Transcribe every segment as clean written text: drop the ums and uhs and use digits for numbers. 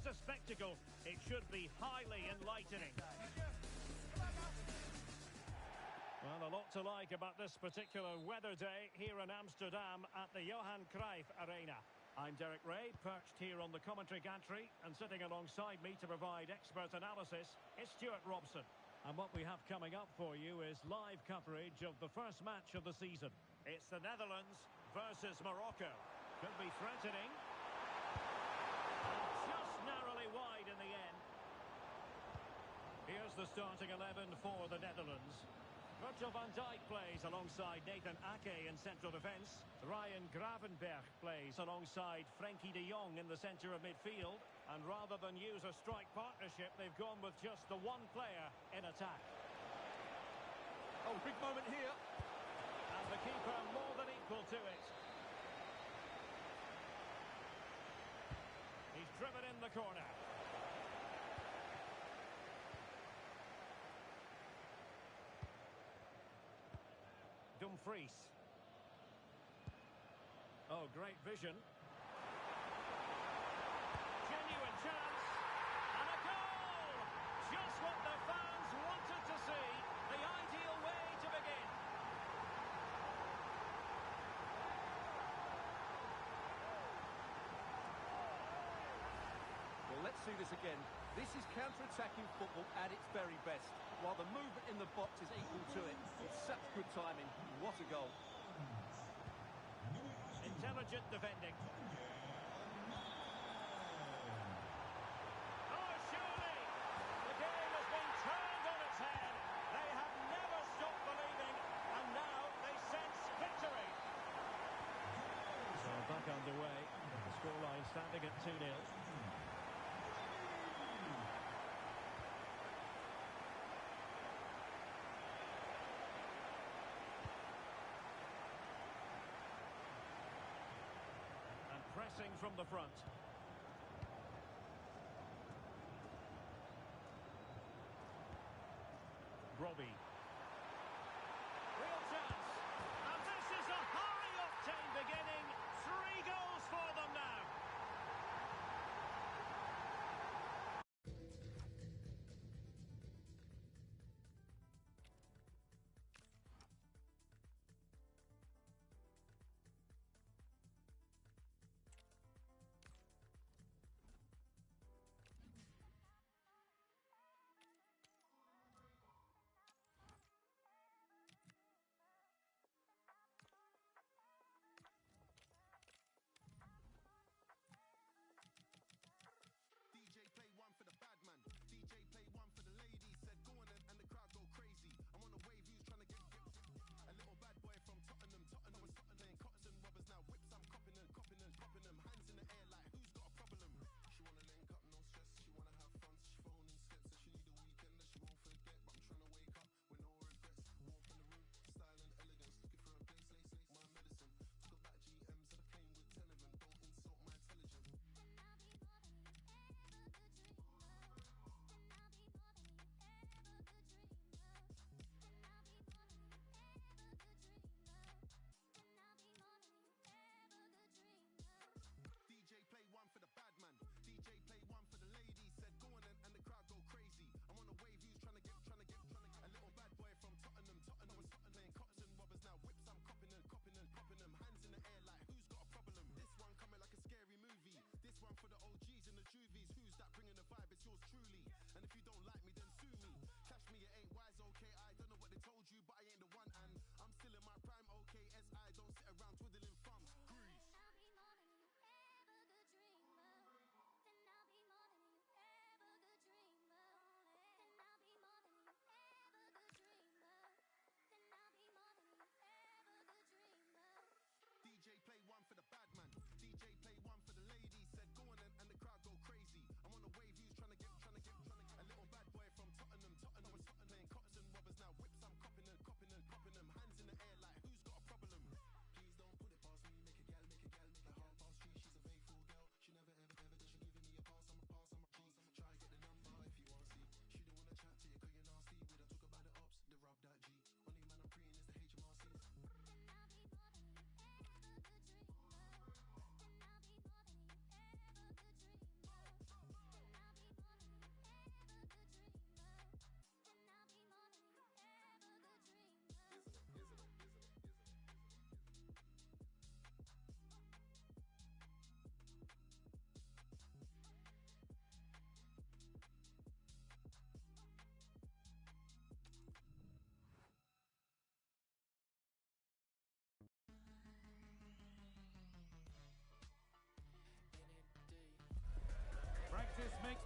a spectacle, it should be highly enlightening. Well, a lot to like about this particular weather day here in Amsterdam at the Johan Cruyff Arena. I'm Derek Ray, perched here on the commentary gantry, and sitting alongside me to provide expert analysis is Stuart Robson. And what we have coming up for you is live coverage of the first match of the season. It's the Netherlands versus Morocco. Could be threatening. Just narrowly wide in the end. Here's the starting 11 for the Netherlands. Virgil van Dijk plays alongside Nathan Ake in central defence. Ryan Gravenberch plays alongside Frenkie de Jong in the centre of midfield. And rather than use a strike partnership, they've gone with just the one player in attack. Oh, big moment here. And the keeper more than equal to it. He's driven in the corner. Dumfries. Oh, great vision. Genuine chance. And a goal! Just what the fans wanted to see. The ideal way to begin. Well, let's see this again. This is counter-attacking football at its very best. While the movement in the box is equal to it. It's such good timing. What a goal. Intelligent defending. Oh, surely! The game has been turned on its head. They have never stopped believing, and now they sense victory. So back underway. The scoreline standing at 2-0. Pressing from the front. Robbie. Real chance. And this is a high-octane beginning. 3 goals for them now.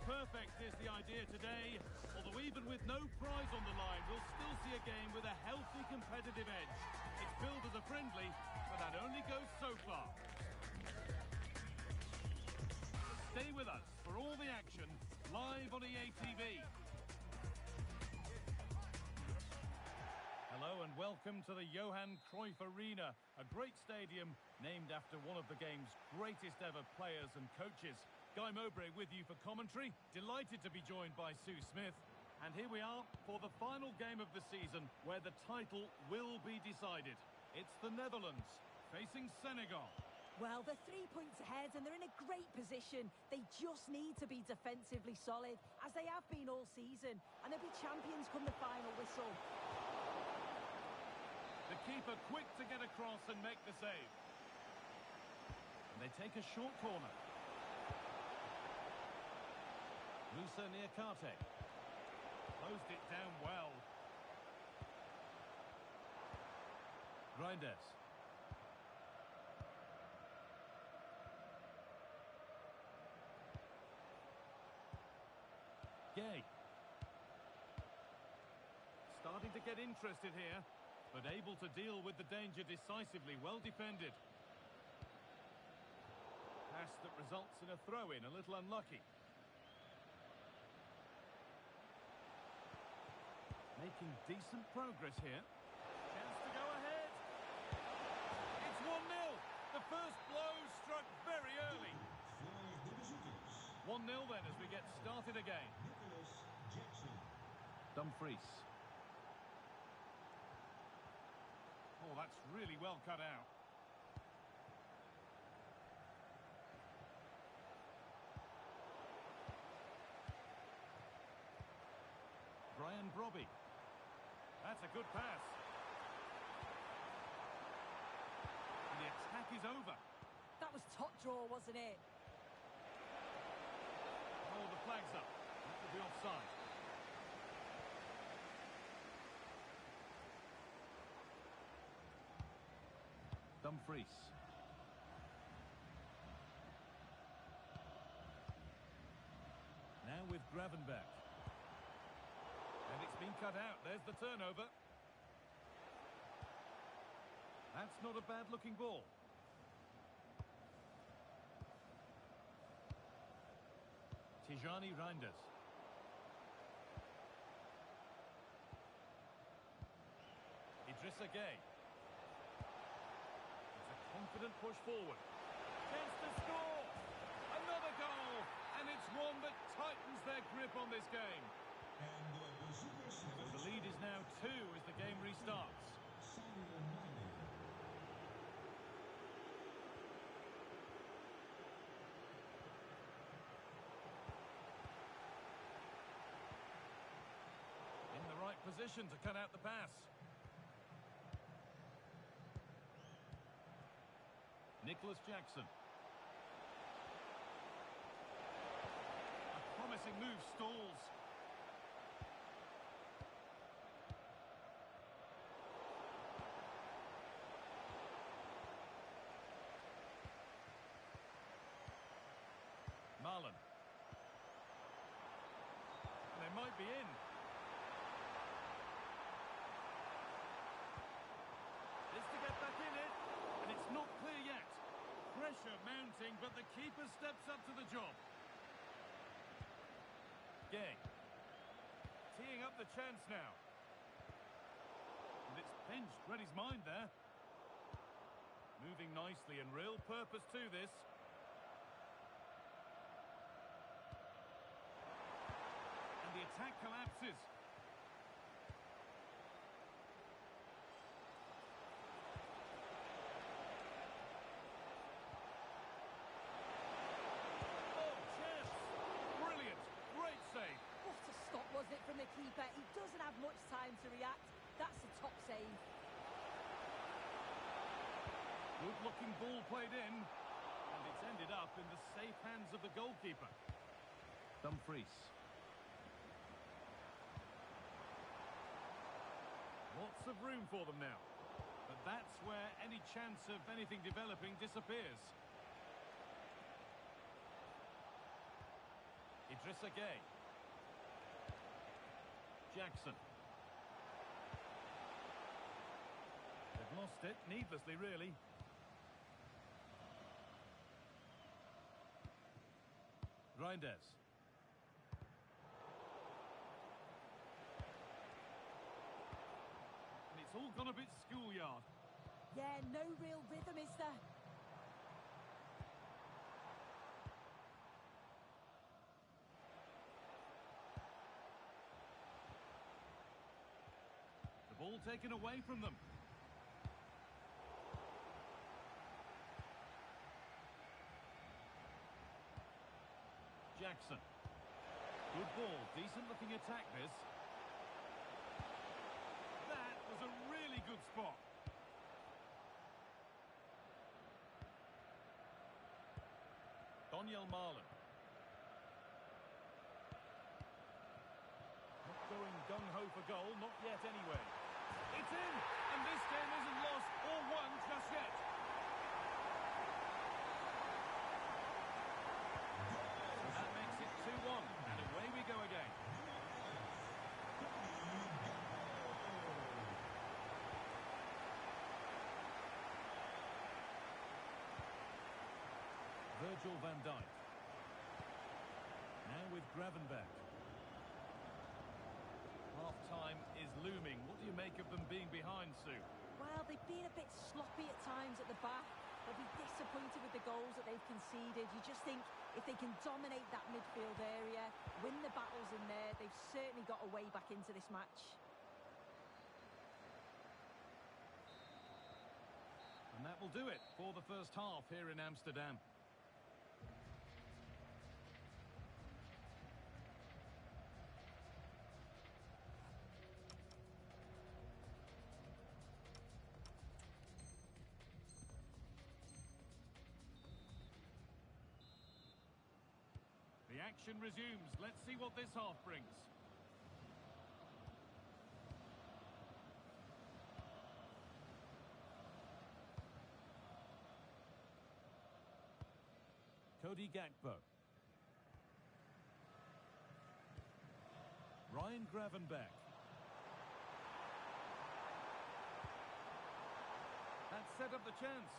Perfect is the idea today, although even with no prize on the line, we'll still see a game with a healthy competitive edge. It's billed as a friendly, but that only goes so far. Stay with us for all the action, live on EA TV. Hello and welcome to the Johan Cruyff Arena, a great stadium named after one of the game's greatest ever players and coaches. Guy Mowbray with you for commentary. Delighted to be joined by Sue Smith. And here we are for the final game of the season where the title will be decided. It's the Netherlands facing Senegal. Well, they're 3 points ahead and they're in a great position. They just need to be defensively solid, as they have been all season. And they'll be champions come the final whistle. The keeper quick to get across and make the save. And they take a short corner. Musa Niakate. Closed it down well. Reinders. Gay. Starting to get interested here, but able to deal with the danger decisively. Well defended. Pass that results in a throw-in, a little unlucky. Making decent progress here. Chance to go ahead. It's 1-0. The first blow struck very early. 1-0 then as we get started again. Dumfries. Oh, that's really well cut out. Brian Brobby. That's a good pass. And the attack is over. That was top draw, wasn't it? Oh, the flag's up. That could be offside. Dumfries. Now with Gravenberch. And it's been cut out. There's the turnover. That's not a bad-looking ball. Tijani Reinders. Idrissa Gueye. It's a confident push forward. Chance to score! Another goal! And it's one that tightens their grip on this game. The lead is now 2 as the game restarts. In the right position to cut out the pass. Nicholas Jackson. A promising move stalls. Marlon. They might be in. This to get back in it, and it's not clear yet. Pressure mounting, but the keeper steps up to the job. Gay. Teeing up the chance now. And it's pinched, read his mind there. Moving nicely and real purpose to this. And the attack collapses. Oh, chance! Brilliant! Great save! What a stop was it from the keeper. He doesn't have much time to react. That's a top save. Good-looking ball played in. And it's ended up in the safe hands of the goalkeeper. Dumfries. Lots of room for them now. But that's where any chance of anything developing disappears. Gay. Jackson. They've lost it, needlessly, really. Reinders. And it's all gone a bit schoolyard. Yeah, no real rhythm, is there? The ball taken away from them. Jackson. Good ball, decent looking attack this. That was a really good spot. Daniel Marlon. Not going gung-ho for goal, not yet anyway. It's in, and this game isn't lost or won just yet. So that makes it 2-1, and away we go again. Virgil van Dijk. Now with Gravenberch. Half-time is looming. What do you make of them being behind, Sue? Well, they've been a bit sloppy at times at the back. They'll be disappointed with the goals that they've conceded. You just think if they can dominate that midfield area, win the battles in there, they've certainly got a way back into this match. And that will do it for the first half here in Amsterdam. The action resumes. Let's see what this half brings. Cody Gakpo. Ryan Gravenberch. That set up the chance.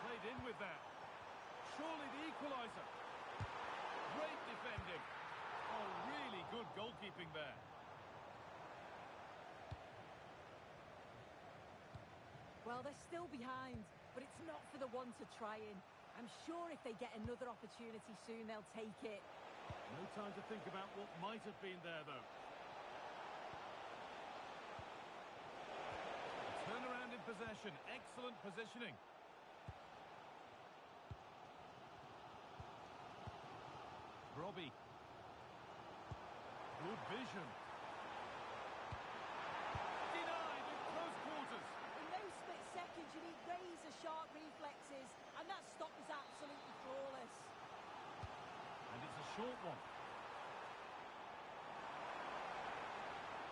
Played in with that. Surely the equaliser. Great defending. Oh, really good goalkeeping there. Well, they're still behind, but it's not for the want of trying. I'm sure if they get another opportunity soon, they'll take it. No time to think about what might have been there, though. Turnaround in possession. Excellent positioning. Robbie. Good vision. Denied in close quarters. In those split seconds, you need razor-sharp reflexes, and that stop is absolutely flawless. And it's a short one.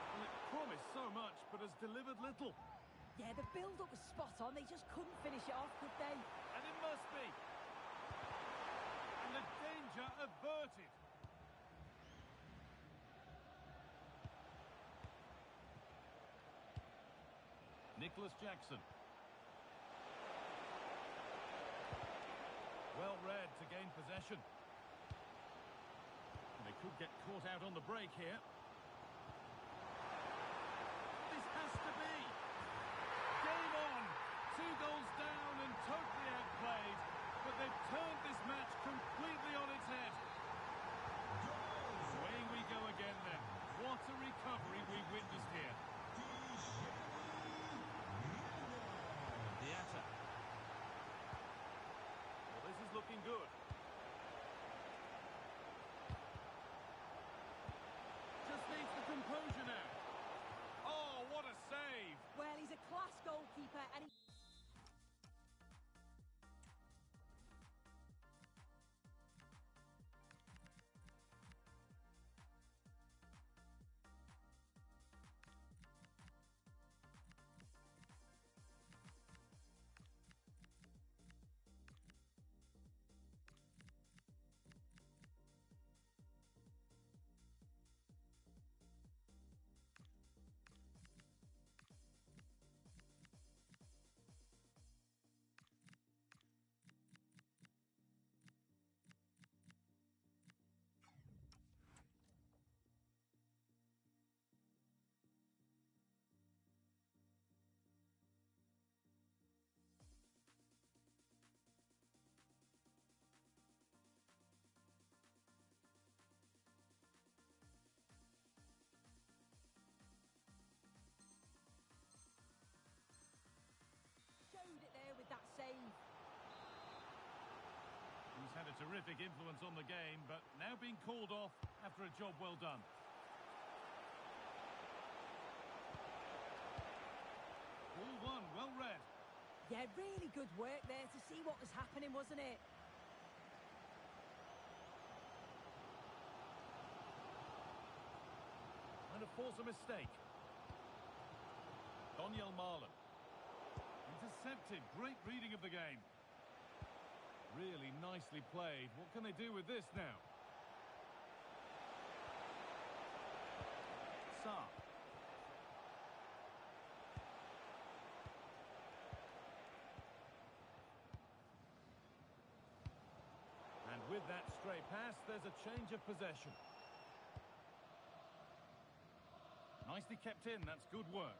Well, it promised so much, but has delivered little. Yeah, the build-up was spot on. They just couldn't finish it off, could they? And it must be. And the danger averted. Nicholas Jackson. Well read to gain possession. And they could get caught out on the break here. This has to be. Game on. 2 goals down and totally outplayed. But they've turned this match completely on its head. Away we go again then. What a recovery we witnessed here. Diatta. Well, this is looking good. Just needs the composure now. Oh, what a save. Well, he's a class goalkeeper, and he He's had a terrific influence on the game, but now being called off after a job well done. Ball one, well read. Yeah, really good work there to see what was happening, wasn't it? And to force a mistake. Daniel Marlon. Intercepted, great reading of the game. Really nicely played. What can they do with this now? Sa. And with that stray pass, there's a change of possession. Nicely kept in, that's good work.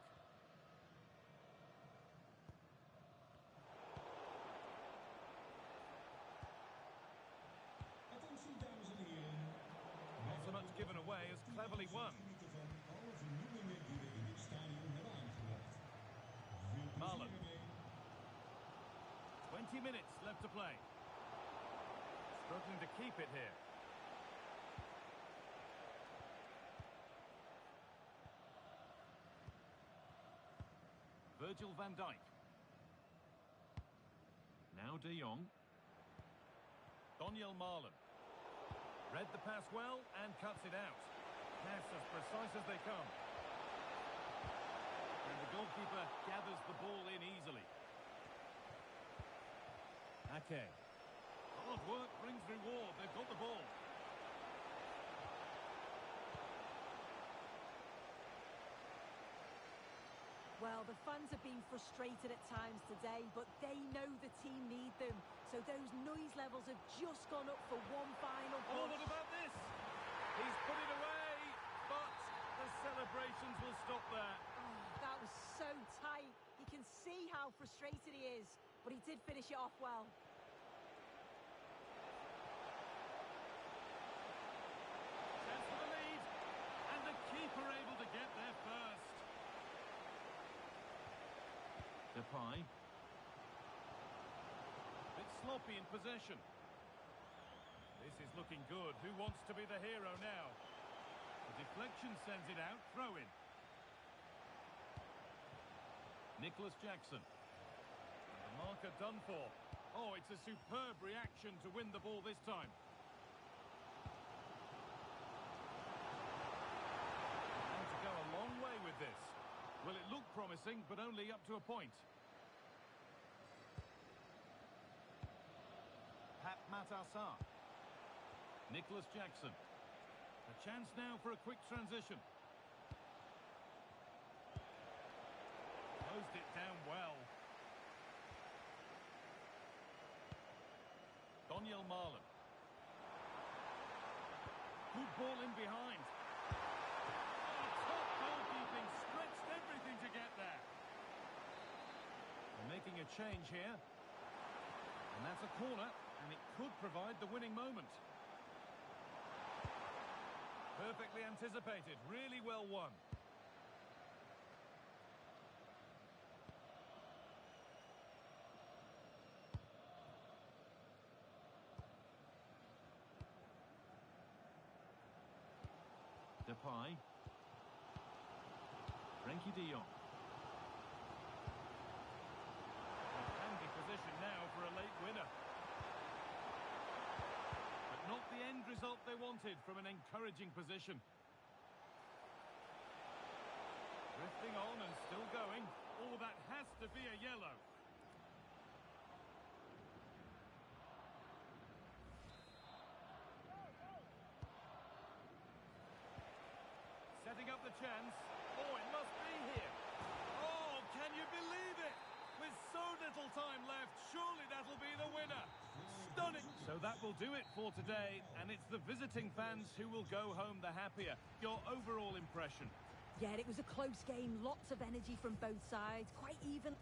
Not so much given away as cleverly won. Marlon. 20 minutes left to play. Struggling to keep it here. Virgil van Dijk. Now De Jong. Daniel Marlon. Read the pass well and cuts it out. Pass as precise as they come. And the goalkeeper gathers the ball in easily. Ake. Hard work brings reward. They've got the ball. Well, the fans have been frustrated at times today, but they know the team need them. So those noise levels have just gone up for one final push. Oh, what about this? He's put it away, but the celebrations will stop there. Oh, that was so tight. You can see how frustrated he is, but he did finish it off well. Chance for the lead, and the keeper able to get there first. Depay. Bit sloppy in possession. This is looking good. Who wants to be the hero now? The deflection sends it out. Throw in. Nicholas Jackson. And the marker done for. Oh, it's a superb reaction to win the ball this time. And to go a long way with this. Well, it looked promising, but only up to a point. Pat Matassar. Nicholas Jackson. A chance now for a quick transition. Closed it down well. Daniel Marlon. Good ball in behind. Goalkeeping stretched everything to get there. They're making a change here. And that's a corner, and it could provide the winning moment. Perfectly anticipated, really well won. Depay. Frenkie de Jong. A handy position now for a late winner. But not the end result they wanted from an encouraging position. Drifting on and still going. Oh, that has to be a yellow. Setting up the chance. Oh, it must be here. Oh, can you believe it? With so little time left, surely that'll be the winner. Stunning. So that will do it for today, and it's the visiting fans who will go home the happier. Your overall impression? Yeah, it was a close game. Lots of energy from both sides. Quite even.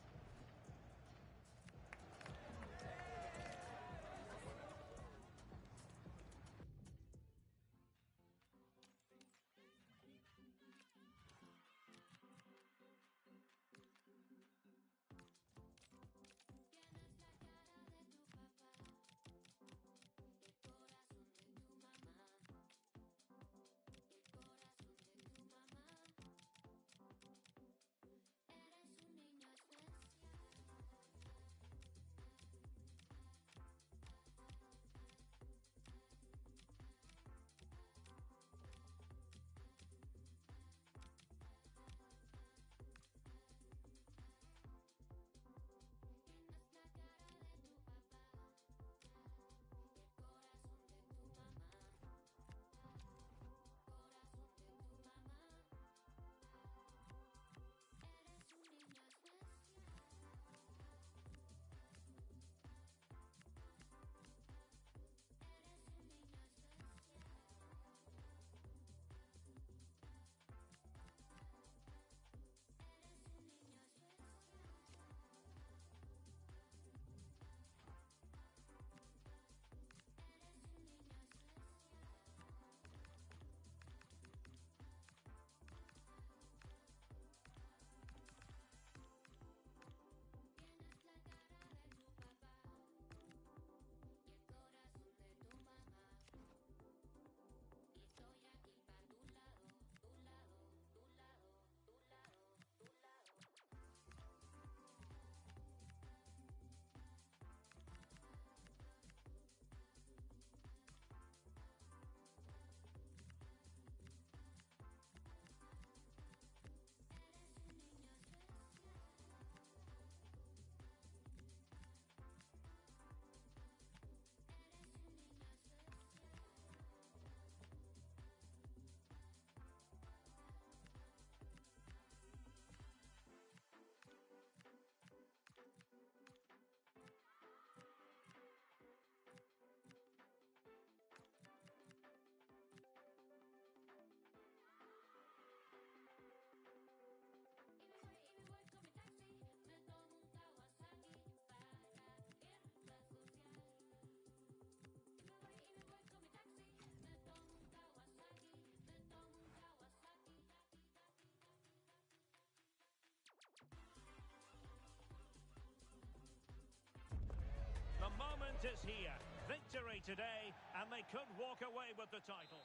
is here. Victory today, and they could walk away with the title.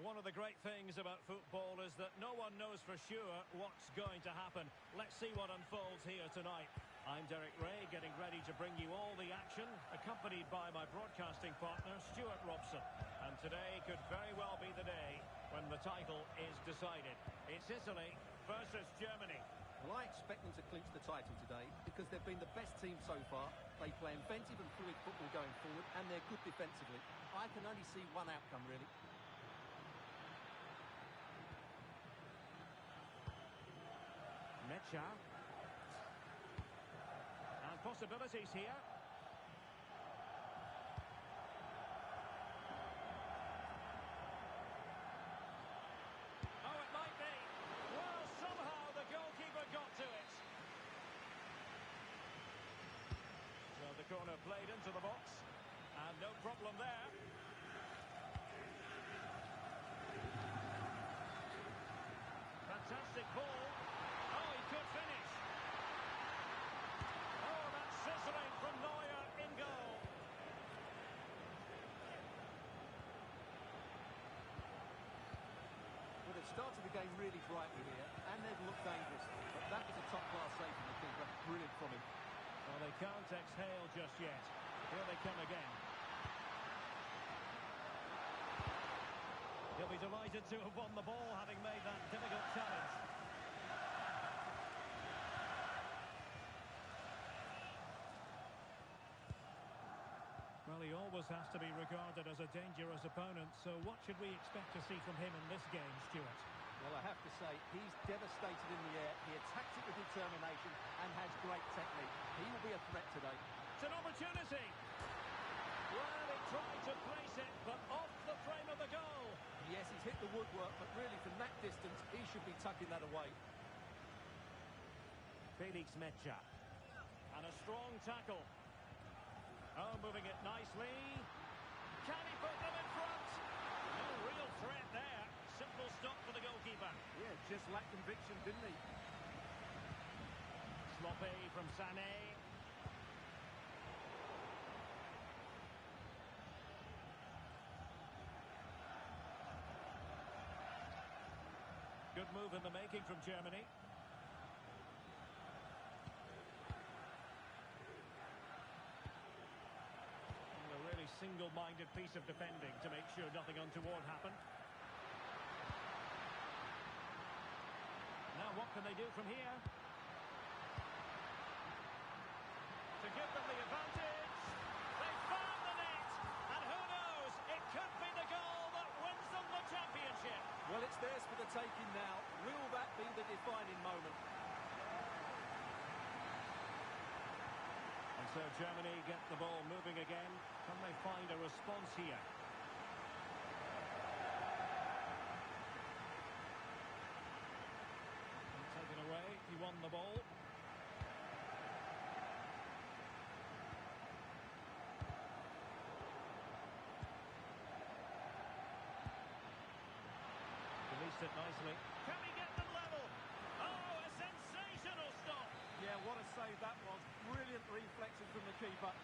One of the great things about football is that no one knows for sure what's going to happen. Let's see what unfolds here tonight. I'm Derek Ray, getting ready to bring you all the action, accompanied by my broadcasting partner, Stuart Robson. And today could very well be the day when the title is decided. It's Italy versus Germany. Well, I expect them to clinch the title today because they've been the best team so far. They play inventive and fluid football going forward, and they're good defensively. I can only see one outcome, really. Mecha. And possibilities here. Oh, it might be. Well, somehow the goalkeeper got to it. So the corner played into the box. And no problem there. Fantastic ball. Oh, he could finish. Oh, that's sizzling from Neuer in goal. Well, they've started the game really brightly here, and they've looked dangerous. But that was a top-class save from the keeper. Brilliant from him. Well, they can't exhale just yet. Here they come again. He'll be delighted to have won the ball, having made that difficult challenge. Well, he always has to be regarded as a dangerous opponent, so what should we expect to see from him in this game, Stuart? Well, I have to say, he's devastated in the air. He attacks it with determination and has great technique. He will be a threat today. It's an opportunity. Well, he tried to place it, but off the frame of the goal. Yes, he's hit the woodwork, but really from that distance, he should be tucking that away. Felix Mecha. And a strong tackle. Oh, moving it nicely. Can he put them in front? No real threat there. Simple stop for the goalkeeper. Yeah, just lacked conviction, didn't he? Sloppy from Sané. Good move in the making from Germany. A really single-minded piece of defending to make sure nothing untoward happened. Now what can they do from here? To give them the advantage. They found the net. And who knows, it could be the goal that wins them the championship. Well, it's theirs for the taking now. Will that be the defining moment? And so Germany get the ball moving again. Can they find a response here? Taken away, he won the ball. Released it nicely. Can he get them level? Oh, a sensational stop. Yeah, what a save that was. Brilliant reflexes from the keeper.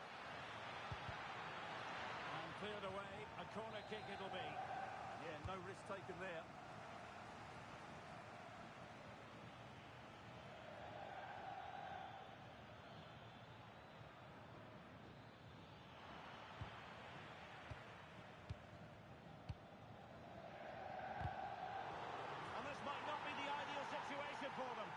And cleared away. A corner kick it'll be. Yeah, no risk taken there. And this might not be the ideal situation for them.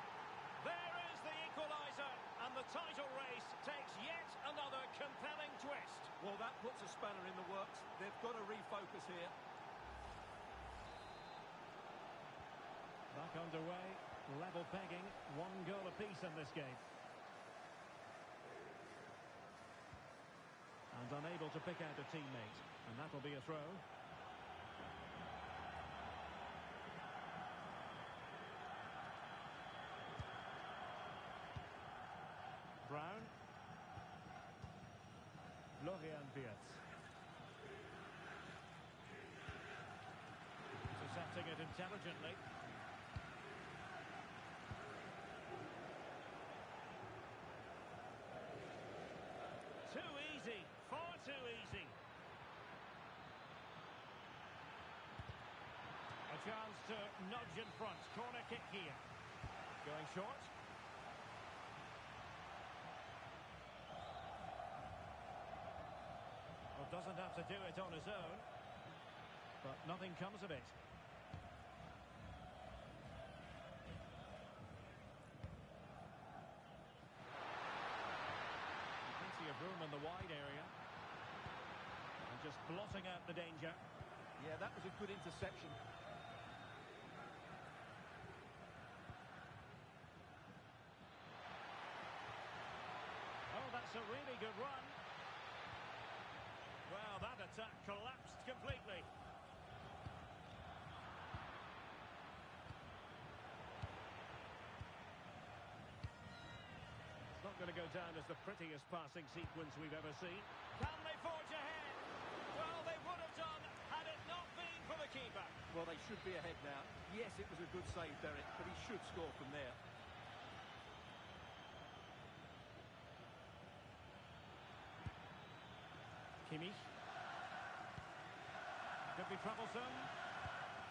There is the equaliser, and the title race takes yet another compelling twist. Well, that puts a spanner in the works. They've got to refocus here. Back underway, level pegging, 1 goal apiece in this game. And unable to pick out a teammate, and that'll be a throw. Brown. Florian Wirtz. Intercepting it intelligently. Too easy, far too chance to nudge in front. Corner kick here. Going short. Well, doesn't have to do it on his own. But nothing comes of it. Plenty of room in the wide area. And just blotting out the danger. Yeah, that was a good interception. Oh, that's a really good run. Well, that attack collapsed completely. It's not going to go down as the prettiest passing sequence we've ever seen. Can they forge ahead? Well, they would have done had it not been for the keeper. Well, they should be ahead now. Yes, it was a good save, Derek, but he should score from there. Kimmich. Could be troublesome.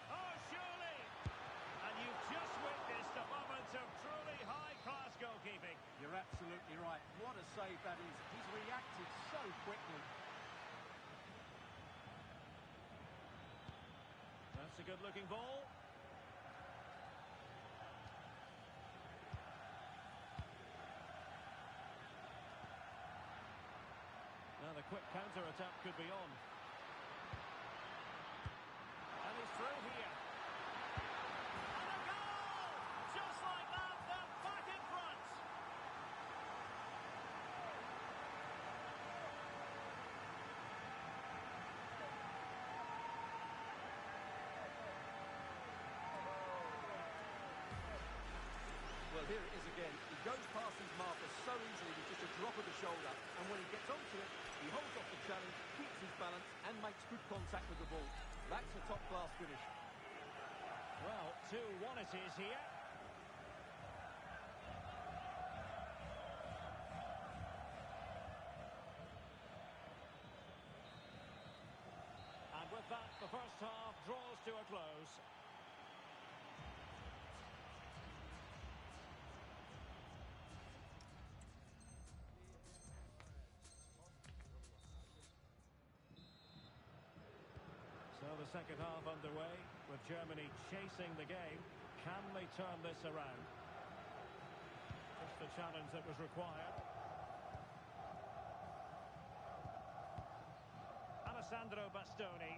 Oh, surely! And you've just witnessed a moment of truly high-class goalkeeping. You're absolutely right. What a save that is. He's reacted so quickly. That's a good-looking ball. Now the quick counter-attack could be on. And he's through here. And a goal! Just like that, they're back in front. Well, here it is again. He goes past his marker so easily with just a drop of the shoulder. And when he gets onto it, he holds off the challenge, keeps his balance, and makes good contact with the ball. That's a top-class finish. Well, 2-1 it is here. And with that, the first half draws to a close. So the second half underway, with Germany chasing the game. Can they turn this around? Just the challenge that was required. Alessandro Bastoni.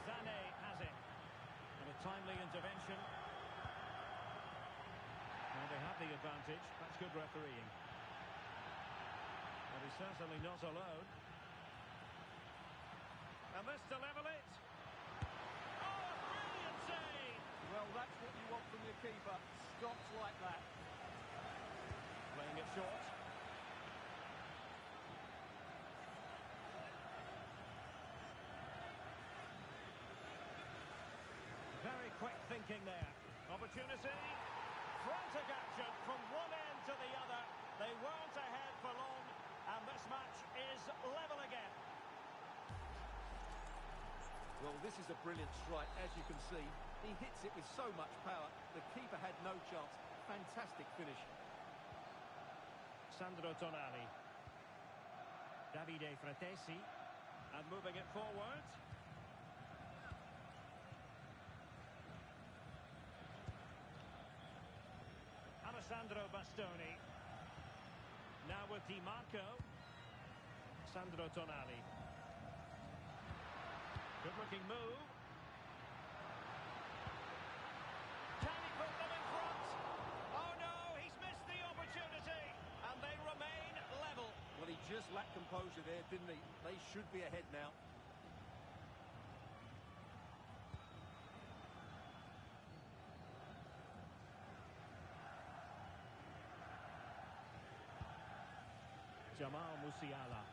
Sané has it. And a timely intervention. And they have the advantage. That's good refereeing. But he's certainly not alone. And this to level it. Oh, a brilliant save! Well, that's what you want from your keeper. Stops like that. Playing it short. Very quick thinking there. Opportunity. Frantic action from one end to the other. They weren't ahead for long. And this match is level again. Well, this is a brilliant strike, as you can see. He hits it with so much power. The keeper had no chance. Fantastic finish. Sandro Tonali. Davide Fratesi. And moving it forward. Alessandro Bastoni. Now with Di Marco. Sandro Tonali. Good looking move. Can he put them in front? Oh no, he's missed the opportunity. And they remain level. Well, he just lacked composure there, didn't he? They should be ahead now. Jamal Musiala.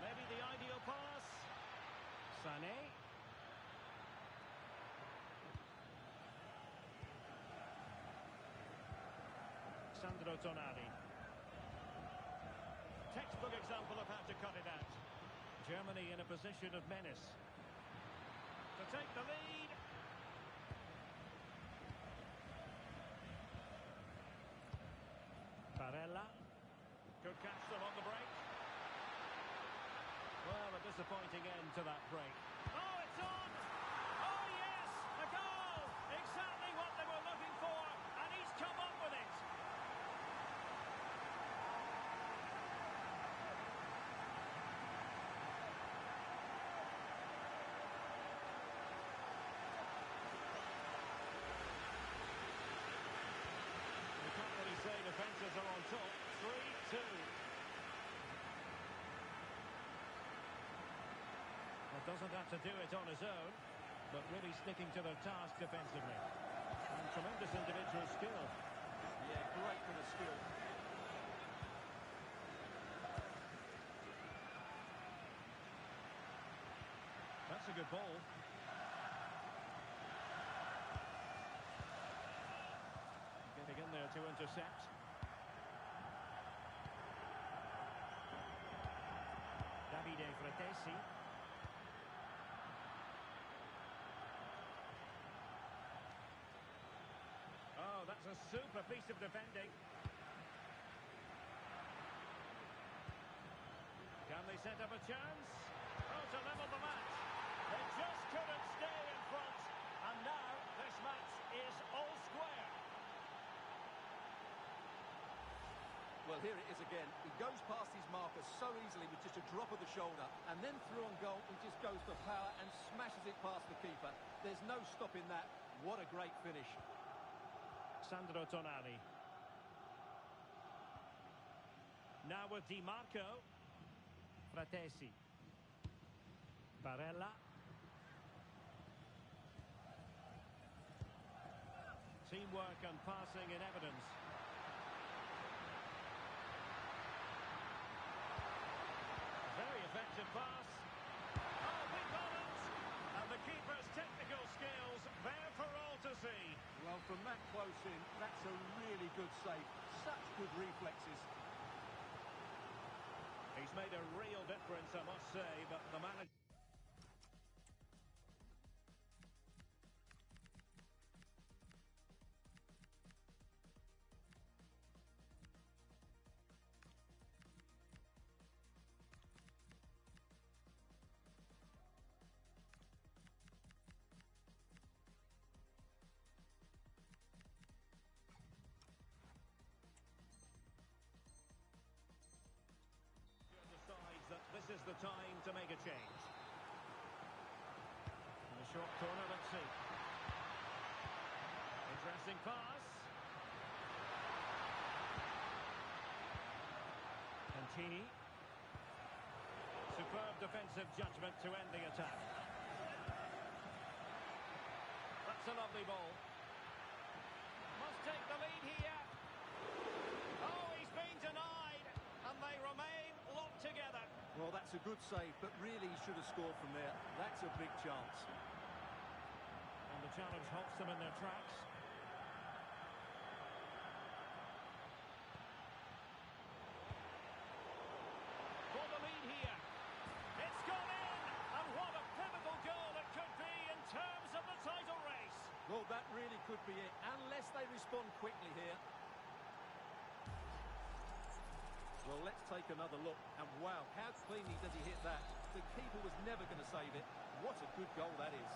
Maybe the ideal pass. Sané. Sandro Tonali. example of how to cut it out. Germany in a position of menace. To take the lead. Barella. Could catch them on the break. Well, a disappointing end to that break. Oh, it's on! Oh, yes! A goal! Exactly what they were looking for, and he's come up with it. You can't really say defences are on top. 3-2. Well, doesn't have to do it on his own, but really sticking to their task defensively. And tremendous individual skill. Yeah, great bit of skill. That's a good ball. Getting in there to intercept. Davide Fratesi. Oh, that's a super piece of defending. Can they set up a chance? Oh, to level the match. They just couldn't stay in front. And now this match is all square. Well, here it is again. He goes past his marker so easily with just a drop of the shoulder, and then through on goal, he just goes for power and smashes it past the keeper. There's no stopping that. What a great finish. Sandro Tonali. Now with Di Marco. Fratesi. Barella. Teamwork and passing in evidence. Very effective pass. Oh, big balance. And the keeper's technical skills there for all to see. Well, from that close in, that's a really good save. Such good reflexes. He's made a real difference, I must say, but the manager... decides that this is the time to make a change. In the short corner, let's see. Interesting pass. Cantini. Superb defensive judgment to end the attack. That's a lovely ball. Must take the lead here. Oh, he's been denied, and they remain locked together. Well, that's a good save, but really he should have scored from there. That's a big chance. And the challenge halts them in their tracks. For the lead here. It's gone in, and what a pivotal goal it could be in terms of the title race. Well, that really could be it, unless they respond quickly here. Well, let's take another look. And wow, how cleanly does he hit that? The keeper was never going to save it. What a good goal that is.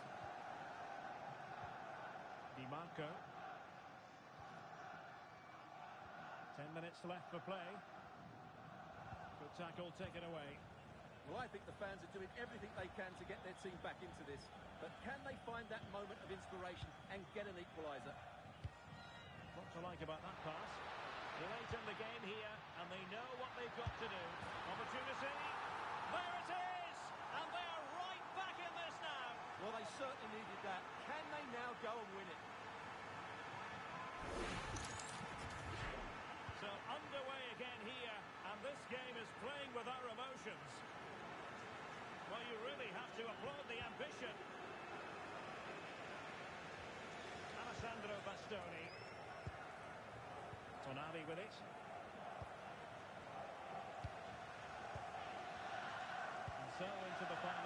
Di Marco. 10 minutes left for play. Good tackle taken away. Well, I think the fans are doing everything they can to get their team back into this. But can they find that moment of inspiration and get an equaliser? What to like about that pass? Late in the game here, and they know what they've got to do. Opportunity. There it is! And they are right back in this now. Well, they certainly needed that. Can they now go and win it? So underway again here, and this game is playing with our emotions. Well, you really have to applaud the ambition. Alessandro Bastoni. Tonali with it.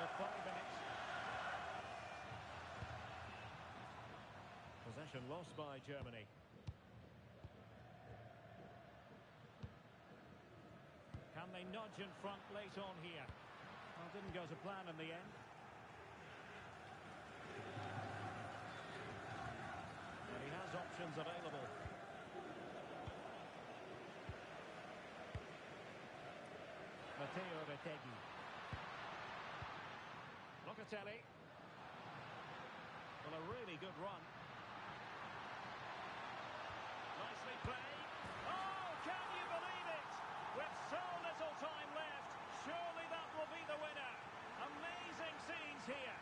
for 5 minutes. Possession lost by Germany. Can they nudge in front late on here? Well, didn't go to plan in the end. Well, he has options available. Matteo Retegui. Locatelli. Well, a really good run. Nicely played. Oh, can you believe it? With so little time left, surely that will be the winner. Amazing scenes here.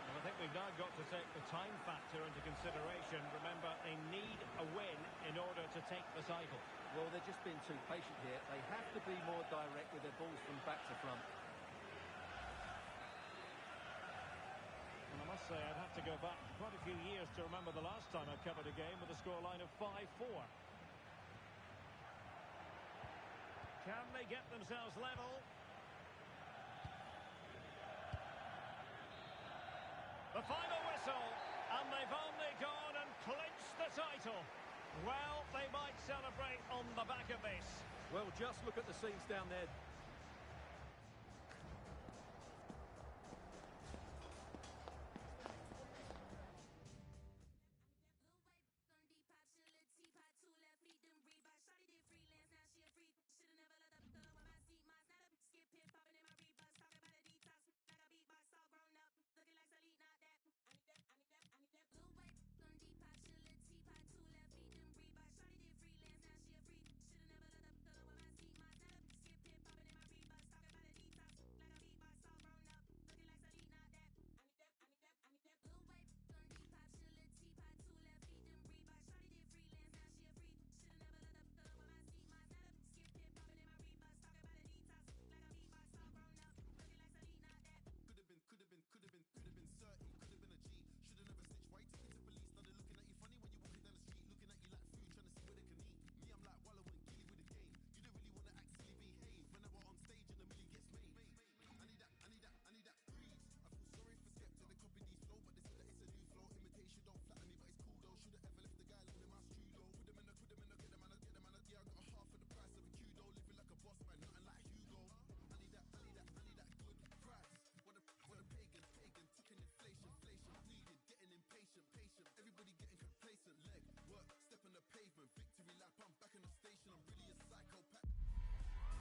Well, I think we've now got to take the time factor into consideration. Remember, they need a win in order to take the title. Well, they've just been too patient here. They have to be more direct with their balls from back to front. And I must say, I'd have to go back quite a few years to remember the last time I covered a game with a scoreline of 5-4. Can they get themselves level? The final whistle, and they've only gone and clinched the title. Well, they might celebrate on the back of this. Well, just look at the scenes down there.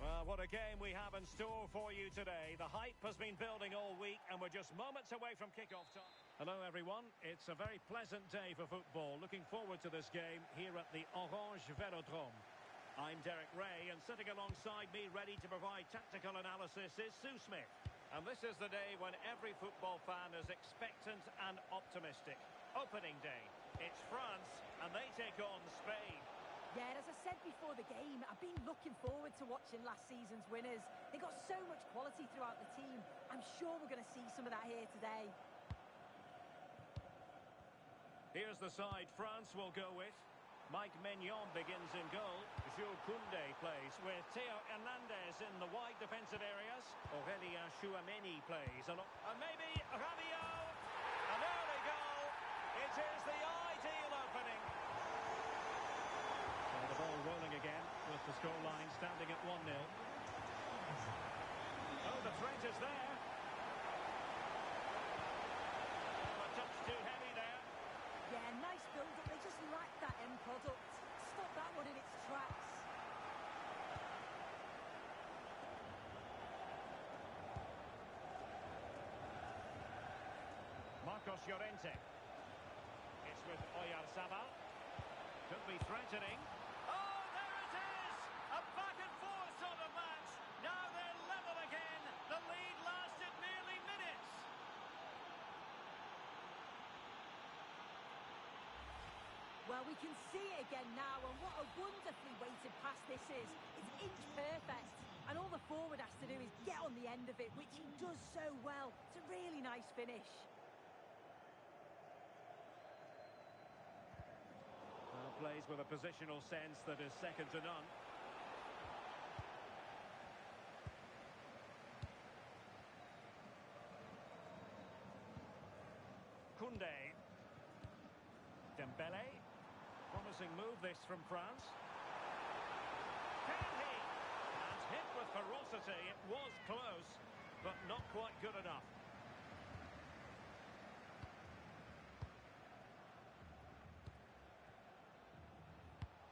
Well, what a game we have in store for you today. The hype has been building all week, and we're just moments away from kick-off time. Hello, everyone. It's a very pleasant day for football. Looking forward to this game here at the Orange Velodrome. I'm Derek Ray, and sitting alongside me, ready to provide tactical analysis, is Sue Smith. And this is the day when every football fan is expectant and optimistic. Opening day. It's France, and they take on Spain. Yeah, as I said before the game, I've been looking forward to watching last season's winners. They got so much quality throughout the team. I'm sure we're going to see some of that here today. Here's the side France will go with. Mike Maignan begins in goal. Jules Koundé plays with Theo Hernandez in the wide defensive areas. Aurélien Chouameni plays. And maybe Rabiot. An early goal. It is the ideal opening. So the ball rolling again with the scoreline standing at 1-0. Oh, the threat is there. Oh, a touch too heavy there. Yeah, nice build-up. They just lack that end product. Stop that one in its tracks. Marcos Llorente. It's with Oyarzabal. Could be threatening. Oh, there it is! A back-and-forth sort of match. Now they're level again. The lead lasted merely minutes. Well, we can see it again now, and what a wonderfully weighted pass this is. It's inch perfect, and all the forward has to do is get on the end of it, which he does so well. It's a really nice finish. Well, Plays with a positional sense that is second to none. Koundé. Dembele. Promising move this from France. Can he? And hit with ferocity. It was close, but not quite good enough.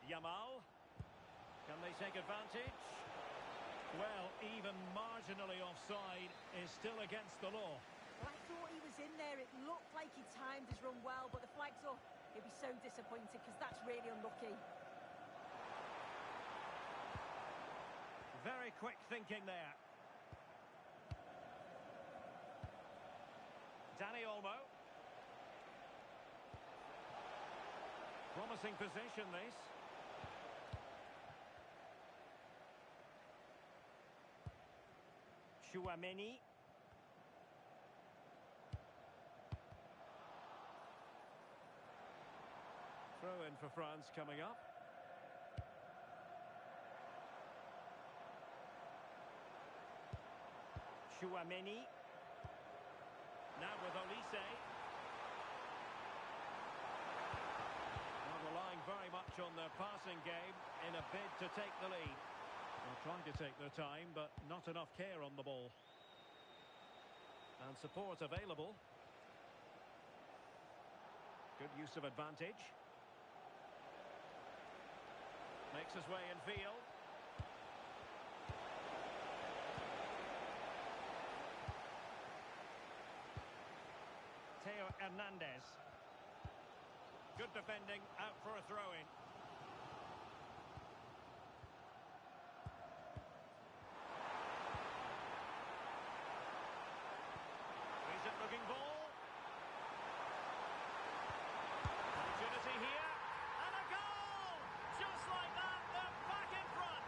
Yamal. Can they take advantage? Well, even marginally offside is still against the law. Well, I thought he was in there. It looked like he timed his run well, but the flag's up. He'll be so disappointed because that's really unlucky. Very quick thinking there. Dani Olmo. Promising position, this. Chouameni. Throw in for France coming up. Chouameni. Now with Olise. Well, relying very much on their passing game in a bid to take the lead. They're trying to take their time, but not enough care on the ball. And support available. Good use of advantage. Makes his way in field. Theo Hernandez. Good defending, out for a throw-in. Decent looking ball. Opportunity here. And a goal! Just like that, they're back in front.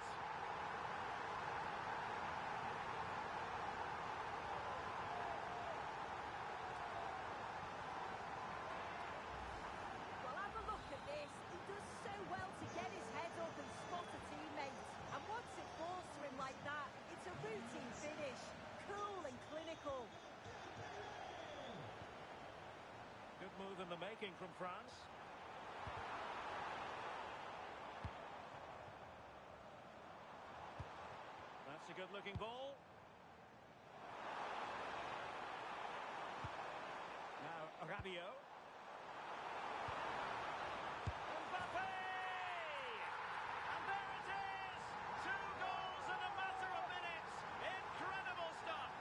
Well, have a look at this. He does so well to get his head up and spot a teammate. And once it falls to him like that, it's a routine finish. Cool and clinical. Good move in the making from France. That's a good-looking ball. Now, Rabiot. Mbappe! And there it is! 2 goals in a matter of minutes. Incredible stuff.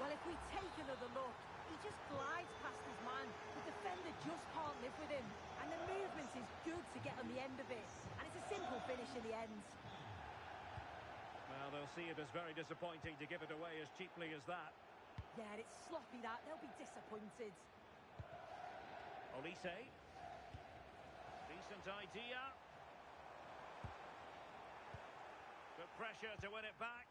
Well, if we take another look, he just glides past his man. The defender just can't live with him. And the movement is good to get on the end of it. And it's a simple finish in the end. Well, they'll see it as very disappointing to give it away as cheaply as that. Yeah, it's sloppy that. They'll be disappointed. Olise. Decent idea. Good pressure to win it back.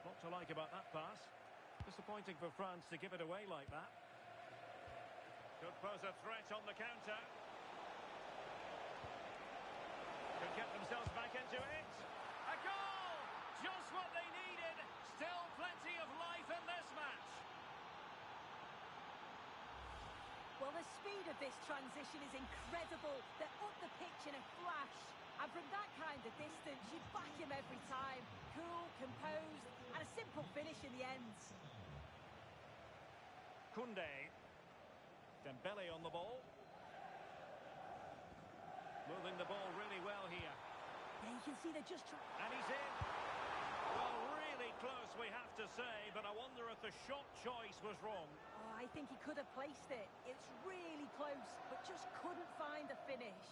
What to like about that pass. Disappointing for France to give it away like that. Could pose a threat on the counter. Could get themselves back into it. A goal! Just what they needed. Still plenty of life in this match. Well, the speed of this transition is incredible. They're up the pitch in a flash. And from that kind of distance, you back him every time. Cool, composed, and a simple finish in the end. Koundé. Dembele on the ball. Moving the ball really well here. Yeah, you can see they're just trying. And he's in. Well, really close, we have to say, but I wonder if the shot choice was wrong. Oh, I think he could have placed it. It's really close, but just couldn't find the finish.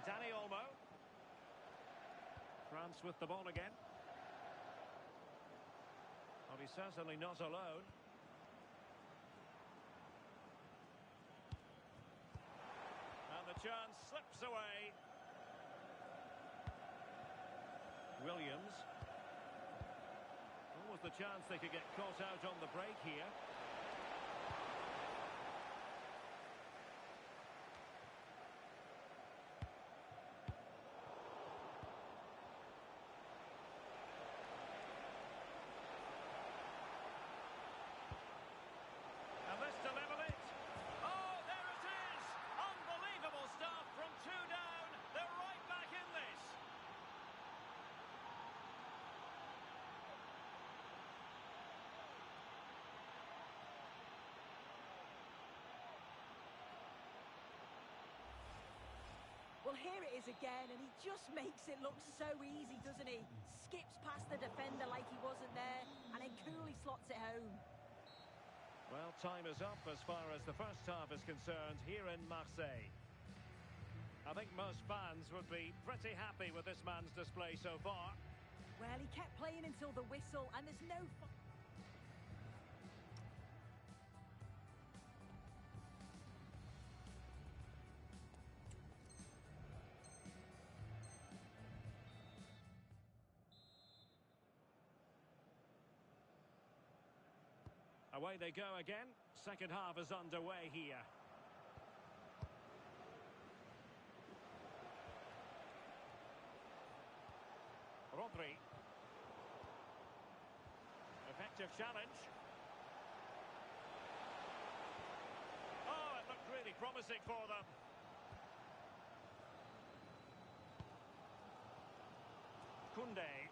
Dani Olmo. France with the ball again. Well, he's certainly not alone. chance slips away. Williams. What was the chance they could get caught out on the break here? And this to level it. Oh, there it is! Unbelievable stuff from two down. They're right back in this. Well, here it is again, and he just makes it look so easy, doesn't he? Skips past the defender like he wasn't there, and then coolly slots it home. Well, time is up as far as the first half is concerned here in Marseille. I think most fans would be pretty happy with this man's display so far. Well, he kept playing until the whistle, and there's no... Away they go again. Second half is underway here. Rodri. Effective challenge. Oh, it looked really promising for them. Koundé.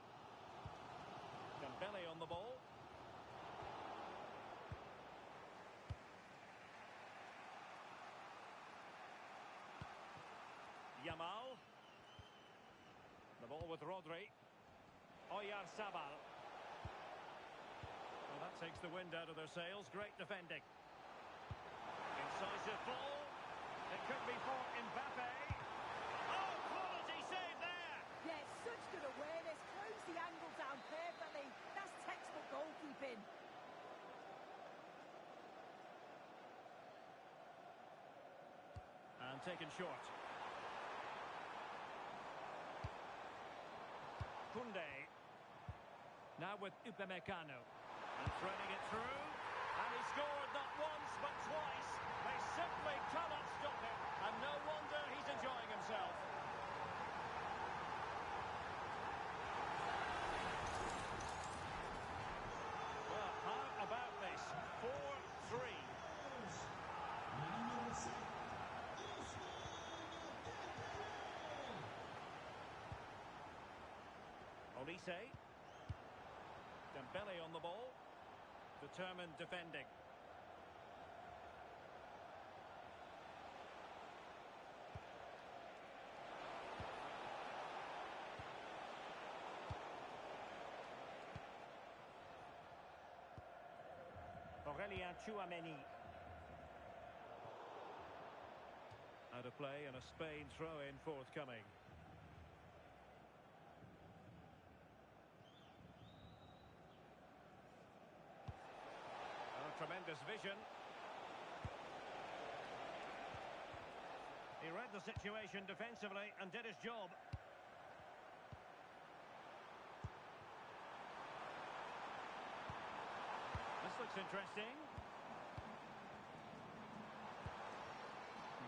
Dembele on the ball. Yamal. The ball with Rodri. Oyarzabal. Well, that takes the wind out of their sails. Great defending. Incisive ball. It could be for Mbappe. Oh, quality save there! Yeah, such good awareness. Closed the angle down perfectly. That's textbook goalkeeping. And taken short. Koundé. Now with Upamecano. And threading it through. And he scored not once but twice. They simply cannot stop him. And no wonder he's enjoying himself. Well, how about this? 4-3. Olise. Dembele on the ball. Determined defending. Aurelien Tchouameni. Out of play and a Spain throw-in forthcoming. Tremendous vision. He read the situation defensively and did his job. This looks interesting.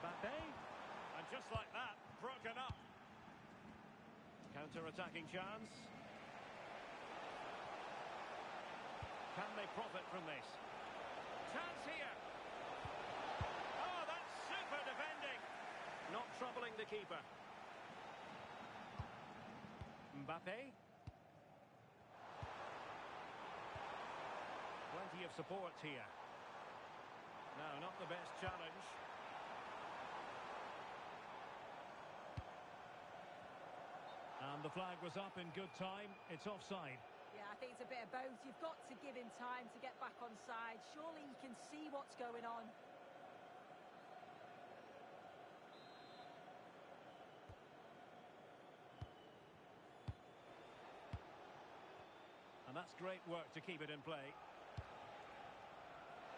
Mbappe. And just like that, broken up. Counter-attacking chance. Can they profit from this? Chance here. Oh, that's super defending. Not troubling the keeper. Mbappe. Plenty of support here. No, not the best challenge. And the flag was up in good time. It's offside. Yeah, I think it's a bit of both. You've got to give him time to get back on side. Surely he can see what's going on. And that's great work to keep it in play.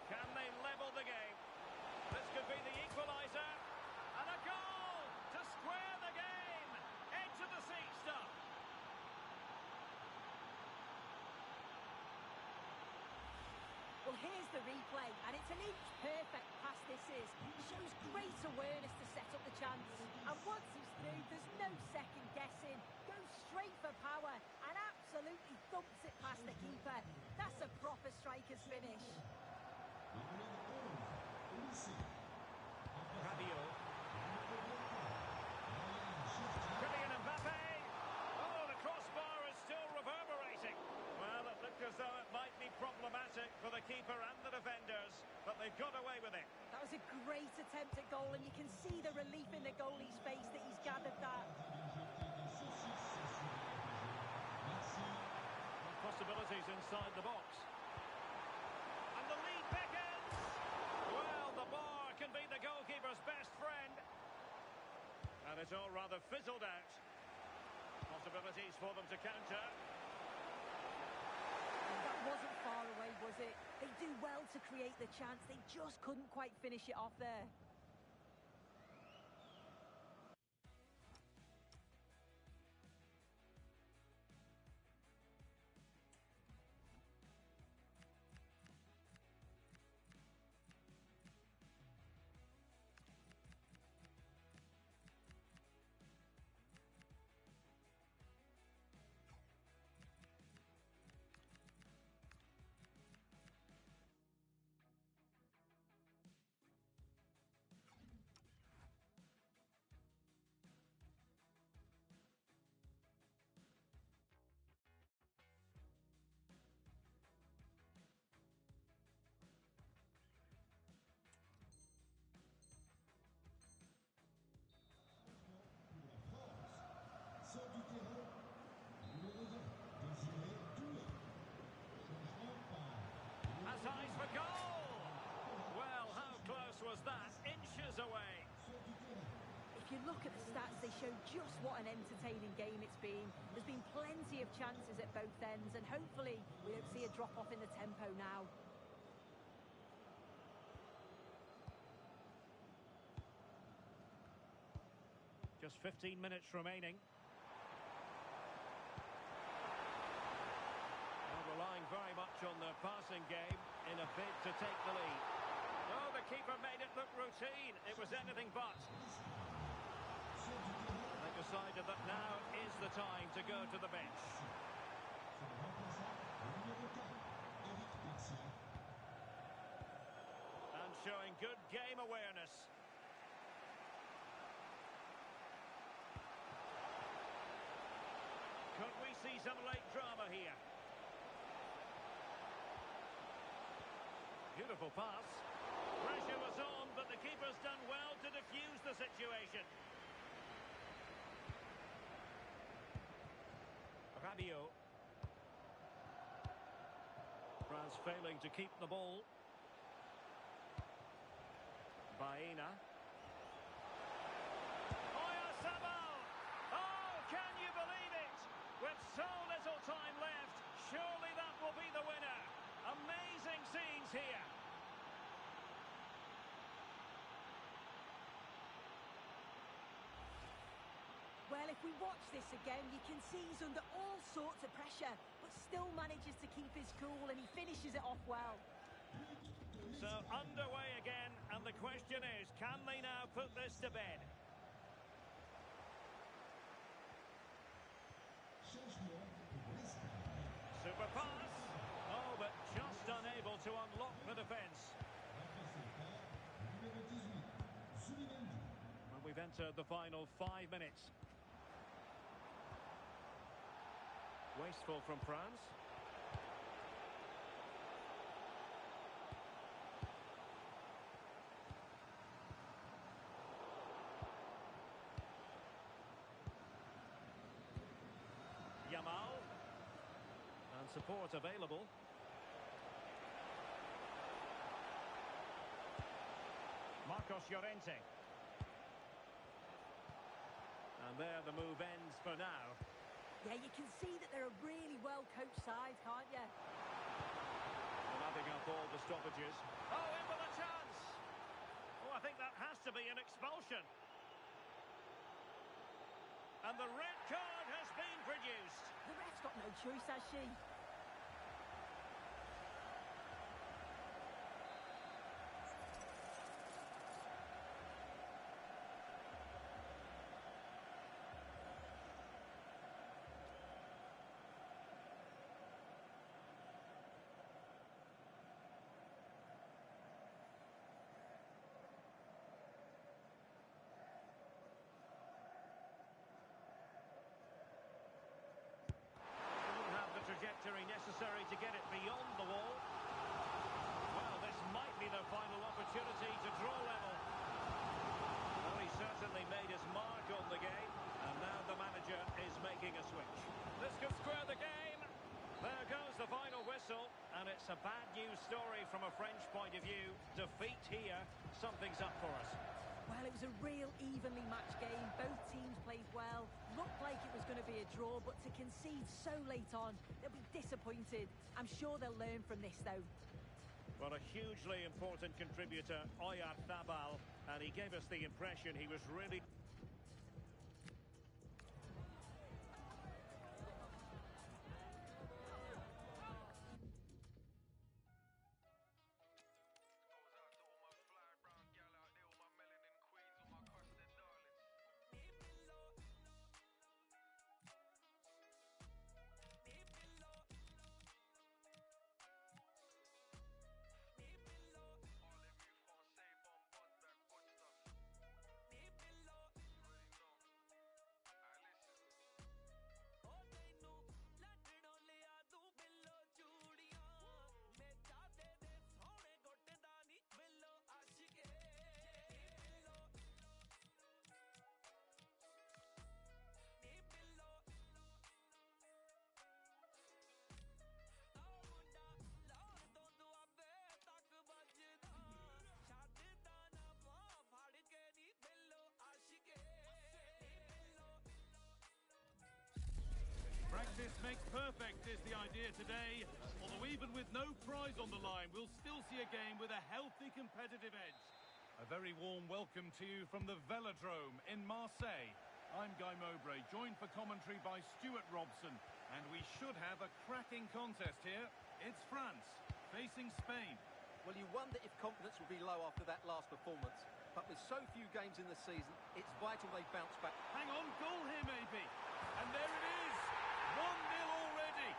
Can they level the game? This could be the equaliser. And a goal! to square the game. Edge of the seat stuff. Well, here's the replay, and it's an inch-perfect pass this is. Shows great awareness to set up the chance. And once he's through, there's no second guessing. Goes straight for power and absolutely thumps it past the keeper. That's a proper striker's finish. Partido. Kylian Mbappe. Oh, the crossbar is still reverberating. Well, it looked as though it might be problematic for the keeper and the defenders, but they've got away with it. That was a great attempt at goal, and you can see the relief in the goalie's face that he's gathered that. Possibilities inside the box. And the lead beckons. Well, the bar can be the goalkeeper's best friend. And it's all rather fizzled out. Possibilities for them to counter. That wasn't far away, was it? They do well to create the chance. They just couldn't quite finish it off there. Has eyes for goal. Well, how close was that? Inches away. If you look at the stats, they show just what an entertaining game it's been. There's been plenty of chances at both ends, and hopefully we don't see a drop-off in the tempo now. Just 15 minutes remaining. Well, relying very much on their passing game in a bid to take the lead. Oh, the keeper made it look routine. It was anything but. They decided that now is the time to go to the bench. And showing good game awareness. Could we see some late drama here? Beautiful pass. Pressure was on, but the keeper's done well to defuse the situation. Rabiot. France failing to keep the ball. Baena. With so little time left, surely that will be the winner. Amazing scenes here. Well, if we watch this again, you can see he's under all sorts of pressure, but still manages to keep his cool, and he finishes it off well. So underway again, and the question is, can they now put this to bed? Super pass. Oh, but just unable to unlock the defence. Well, we've entered the final 5 minutes. Wasteful from France. Yamal. And support available. Marcos Llorente. And there the move ends for now. Yeah, you can see that they're a really well-coached side, can't you? Well, adding up all the stoppages. Oh, in with a chance! Oh, I think that has to be an expulsion. And the red card has been produced. The ref's got no choice, has she? Trajectory necessary to get it beyond the wall. Well, this might be the final opportunity to draw level. Well, he certainly made his mark on the game, and now the manager is making a switch. This could square the game. There goes the final whistle, and it's a bad news story from a French point of view. Defeat here, something's up for us. Well, it was a real evenly matched game. Both teams played well. Looked like it was going to be a draw, but to concede so late on, they'll be disappointed. I'm sure they'll learn from this, though. Well, a hugely important contributor, Oyarzabal, and he gave us the impression he was really... Practice makes perfect is the idea today. Although even with no prize on the line, we'll still see a game with a healthy competitive edge. A very warm welcome to you from the Velodrome in Marseille. I'm Guy Mowbray, joined for commentary by Stuart Robson. And we should have a cracking contest here. It's France facing Spain. Well, you wonder if confidence will be low after that last performance. But with so few games in the season, it's vital they bounce back. Hang on, goal here maybe. And there it is. 1-0 already.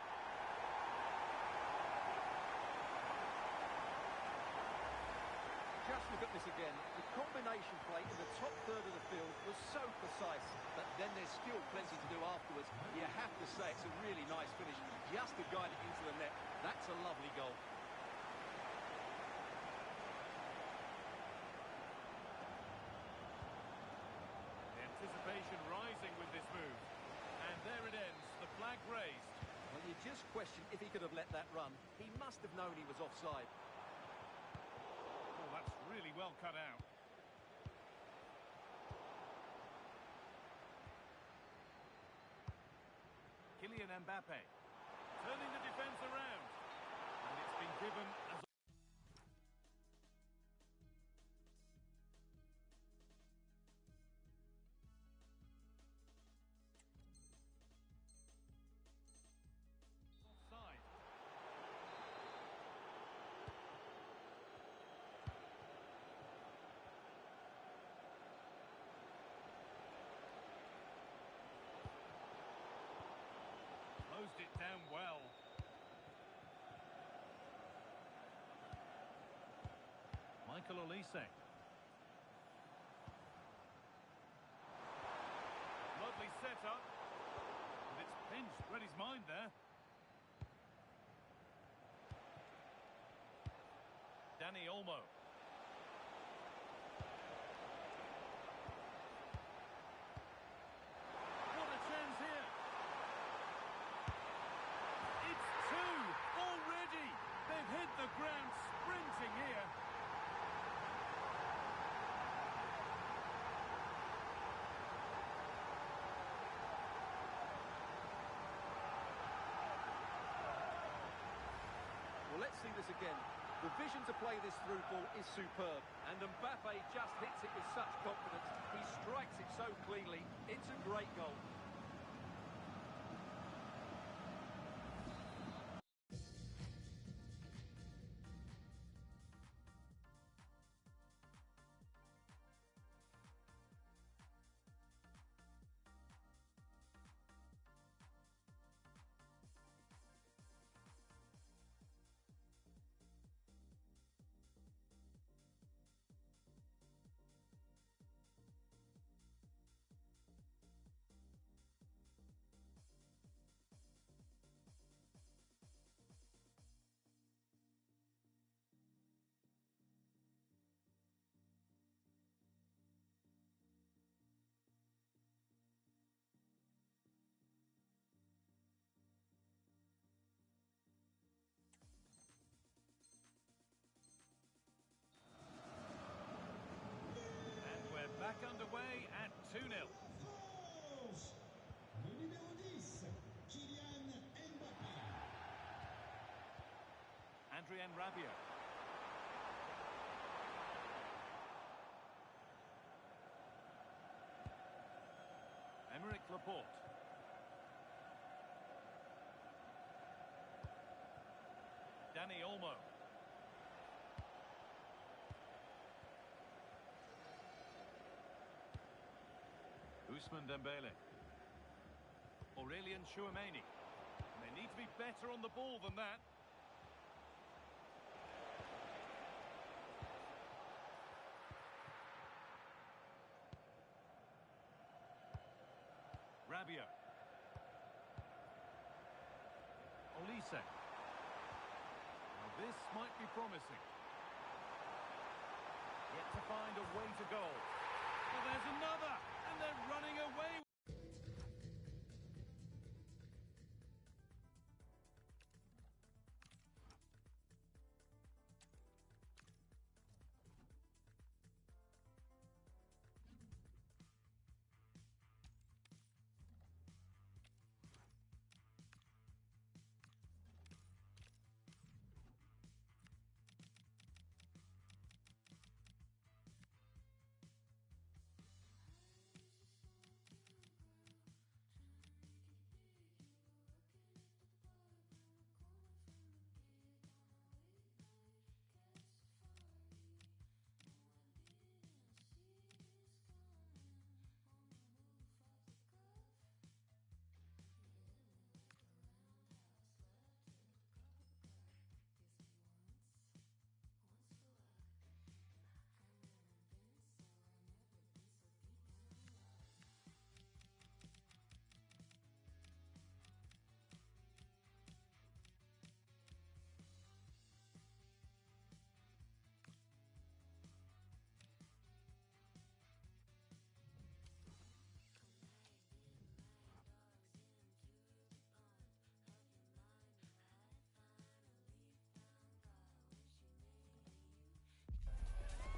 Just look at this again. The combination play in the top third of the field was so precise, but then there's still plenty to do afterwards. You have to say it's a really nice finish, just to guide it into the net. That's a lovely goal. The anticipation rising with this move. And there it ends, the flag raised. Well, you just question if he could have let that run. He must have known he was offside. Oh, that's really well cut out. Kylian Mbappe turning the defence around. And it's been given as... offside. Closed it down well. Michael Olise. Lovely setup. And it's pinched. Read his mind there. Dani Olmo. What a chance here. It's two already. They've hit the ground sprinting here. Well, let's see this again. The vision to play this through ball is superb. And Mbappe just hits it with such confidence. He strikes it so cleanly. It's a great goal. 2-0. Adrien Rabiot. Emerick Laporte. Dani Olmo. Ousmane Dembele. Aurelien Tchouameni. They need to be better on the ball than that. Rabiot. Olise. Now this might be promising. Yet to find a way to goal. Well, there's another, and they're running away.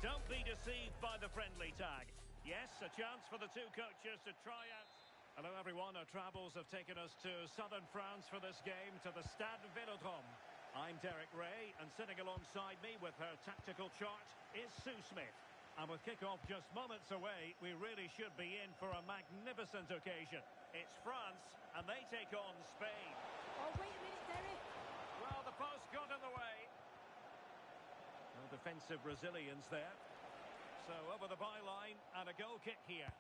Don't be deceived by the friendly tag. Yes, a chance for the two coaches to try out. Hello everyone, our travels have taken us to southern France for this game, to the Stade Vélodrome. I'm Derek Ray, and sitting alongside me with her tactical chart is Sue Smith. And with kick-off just moments away, we really should be in for a magnificent occasion. It's France, and they take on Spain. Oh, wait a minute, Derek. Well, the post got in the way. No defensive resilience there. So over the byline and a goal kick here.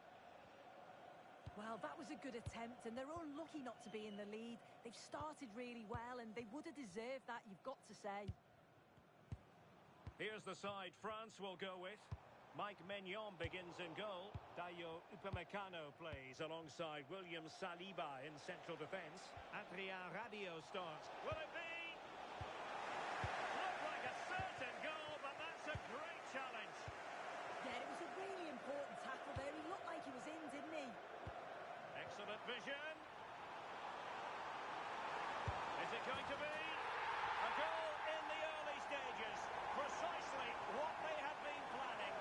Well, that was a good attempt, and they're unlucky not to be in the lead. They've started really well, and they would have deserved that, you've got to say. Here's the side France will go with. Mike Maignan begins in goal. Dayo Upamecano plays alongside William Saliba in central defence. Adrien Rabiot starts. Will it be? Looked like a certain goal, but that's a great challenge. Yeah, it was a really important tackle there. He looked like he was in, didn't he? Excellent vision. Is it going to be? A goal in the early stages. Precisely what they had been planning.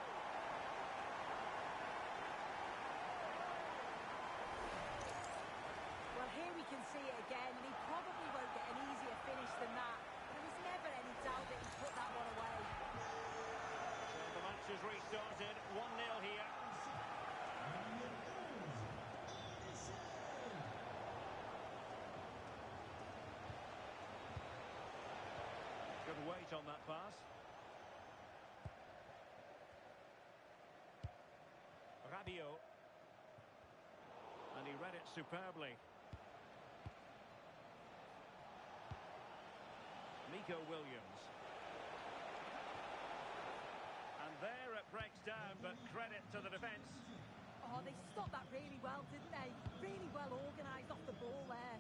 Well, here we can see it again, and he probably won't get an easier finish than that. But there was never any doubt that he put that one away. So the match has restarted. 1-0 here. Good weight on that pass. Rabiot. And he read it superbly. Nico Williams. And there it breaks down, but credit to the defence. Oh, they stopped that really well, didn't they? Really well organised off the ball there.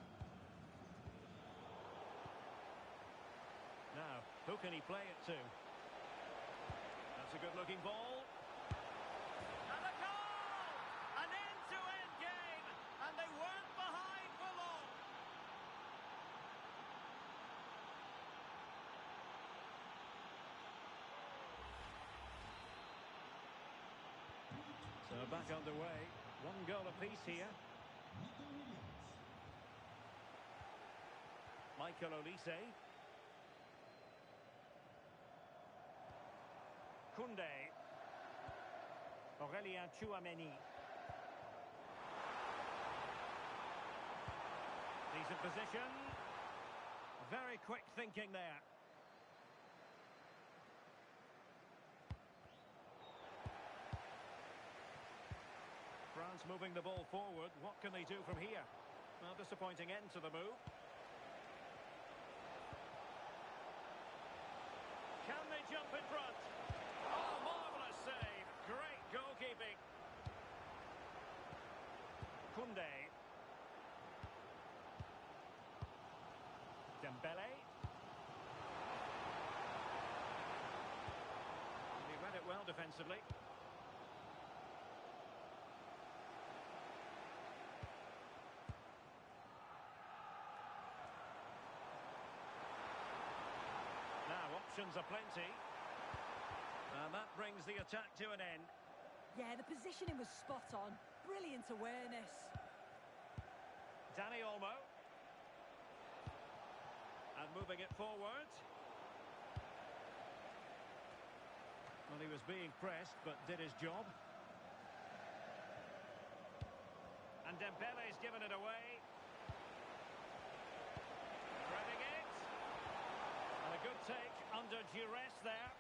Now, who can he play it to? That's a good-looking ball. And a goal! An end-to-end game, and they weren't behind for long. So back underway. One goal apiece here. Michael Olise. Koundé. Aurélien Tchouameni. Decent position. Very quick thinking there. France moving the ball forward. What can they do from here? Well, disappointing end to the move. Can they jump in front? Oh, marvellous save. Great goalkeeping. Koundé. Dembele. He read it well defensively. Now, options are plenty. And that brings the attack to an end. Yeah, the positioning was spot on. Brilliant awareness. Dani Olmo. And moving it forward. Well, he was being pressed, but did his job. And Dembele's given it away. Threading it. And a good take under duress there.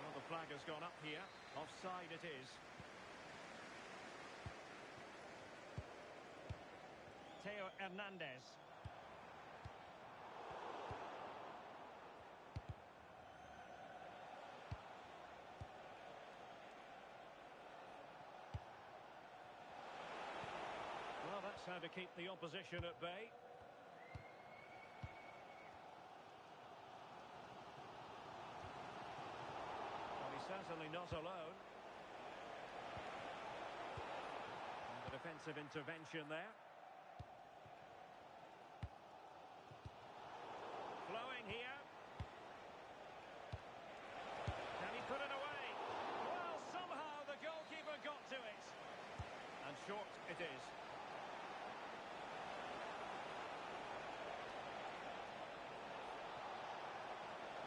Well, the flag has gone up here. Offside it is. Theo Hernandez. Well, that's how to keep the opposition at bay. Well, he's certainly not alone. And the defensive intervention there. Flowing here. Can he put it away? Well, somehow the goalkeeper got to it. And short it is.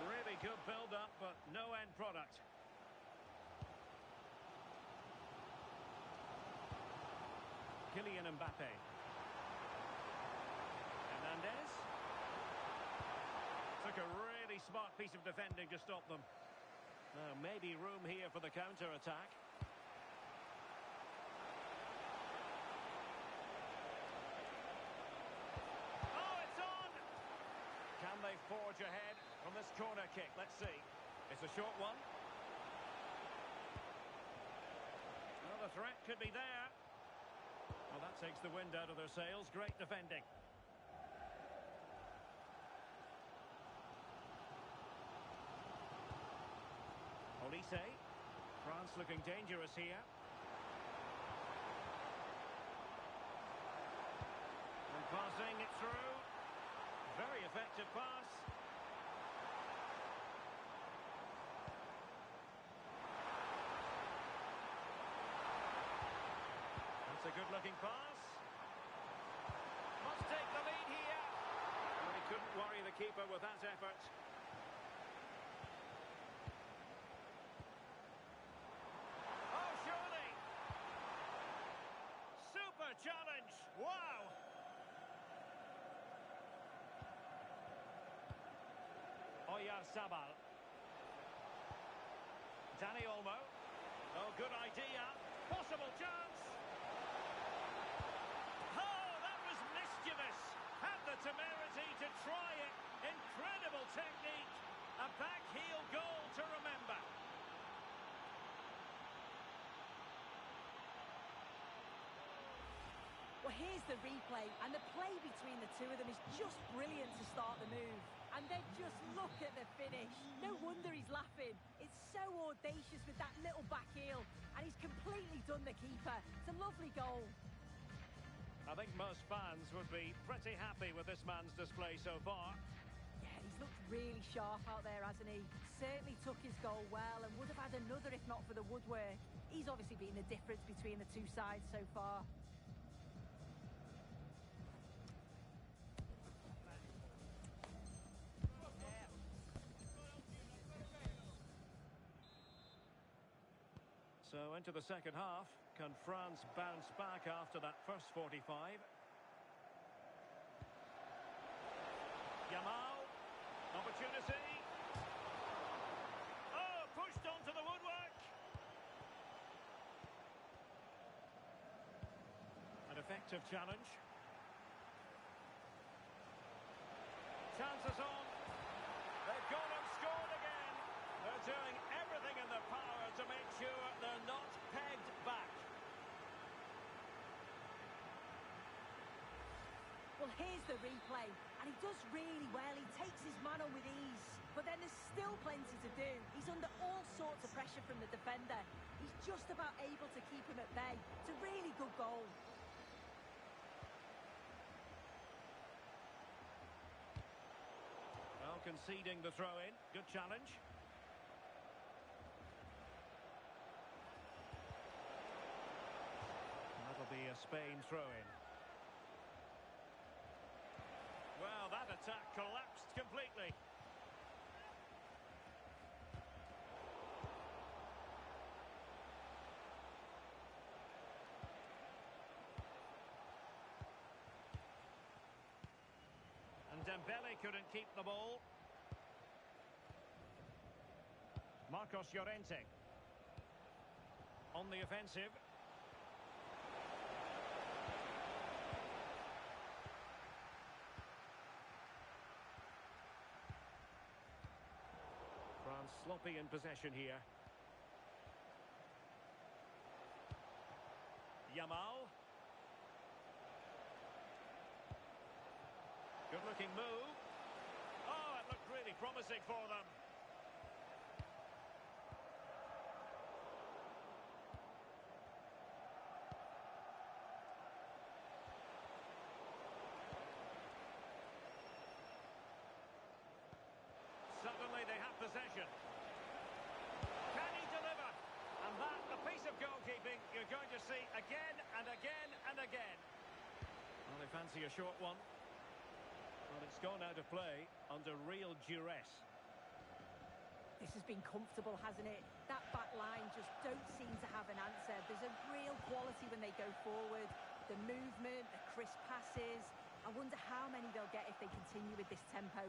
Really good build-up, but no end product. Kylian Mbappe. Hernandez. Took a really smart piece of defending to stop them. Now, maybe room here for the counter-attack. Oh, it's on! Can they forge ahead from this corner kick? Let's see. It's a short one. Well, the threat could be there. Well, that takes the wind out of their sails. Great defending. Olise. France looking dangerous here. And passing it through. Very effective pass. That's a good-looking pass. Must take the lead here. Well, he couldn't worry the keeper with that effort. Oh, surely. Super challenge. Wow. Oyarzabal. Dani Olmo. Oh, good idea. Possible chance. Oh, that was mischievous. Had the temerity to try it. Incredible technique. A back heel goal to remember. Well, here's the replay, and the play between the two of them is just brilliant to start the move. And then just look at the finish. No wonder he's laughing. It's so audacious with that little back heel, and he's completely done the keeper. It's a lovely goal. I think most fans would be pretty happy with this man's display so far. Yeah, he's looked really sharp out there, hasn't he? Certainly took his goal well and would have had another if not for the woodwork. He's obviously been the difference between the two sides so far. So into the second half. Can France bounce back after that first 45? Yamal. Opportunity. Oh, pushed onto the woodwork. An effective challenge. Chances on. They've gone and scored again. They're doing everything in their power to make sure they're not pegged back. Well, here's the replay, and he does really well. He takes his man on with ease, but then there's still plenty to do. He's under all sorts of pressure from the defender. He's just about able to keep him at bay. It's a really good goal. Well, conceding the throw-in. Good challenge. That'll be a Spain throw-in. Well, that attack collapsed completely. And Dembele couldn't keep the ball. Marcos Llorente. On the offensive. France sloppy in possession here. Yamal. Good looking move. Oh, it looked really promising for them. Suddenly they have possession. Can he deliver? And that, a piece of goalkeeping you're going to see again and again and again. Well, they fancy a short one. Well, it's gone out of play under real duress. This has been comfortable, hasn't it? That back line just don't seem to have an answer. There's a real quality when they go forward. The movement, the crisp passes. I wonder how many they'll get if they continue with this tempo.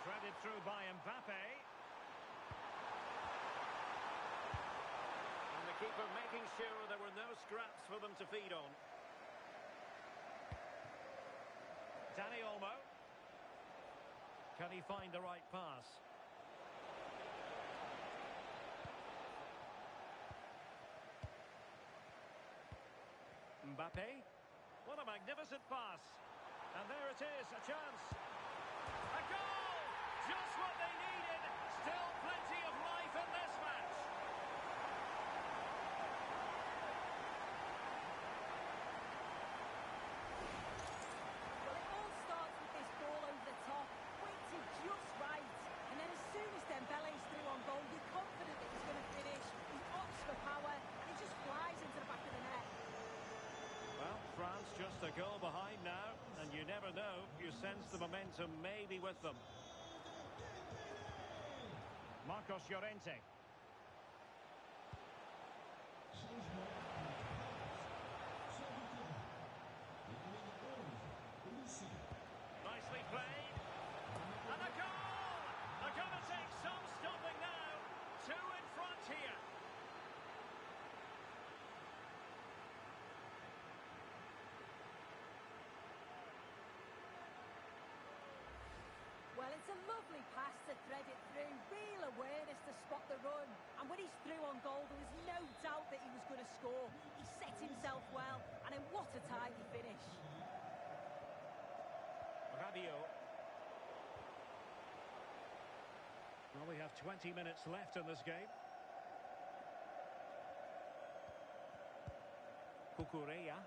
Threaded through by Mbappe. And the keeper making sure there were no scraps for them to feed on. Dani Olmo. Can he find the right pass? Mbappe. What a magnificent pass. And there it is, a chance. A goal! Just what they needed. Still plenty of life in this match. Well, it all starts with this ball over the top, weighted just right. And then as soon as Dembele's through on goal, you're confident that he's going to finish. He opts for power, and he just flies into the back of the net. Well, France just a goal behind now, and you never know. You sense the momentum may be with them. Marcos Llorente. Nicely played. And a goal! They're going to take some stopping now. Two in front here. Well, it's a lovely pass to thread it through. Real awareness to spot the run. And when he's through on goal, there was no doubt that he was going to score. He set himself well, and then what a tidy finish. Rabiot. Well, we have 20 minutes left in this game. Cucurella.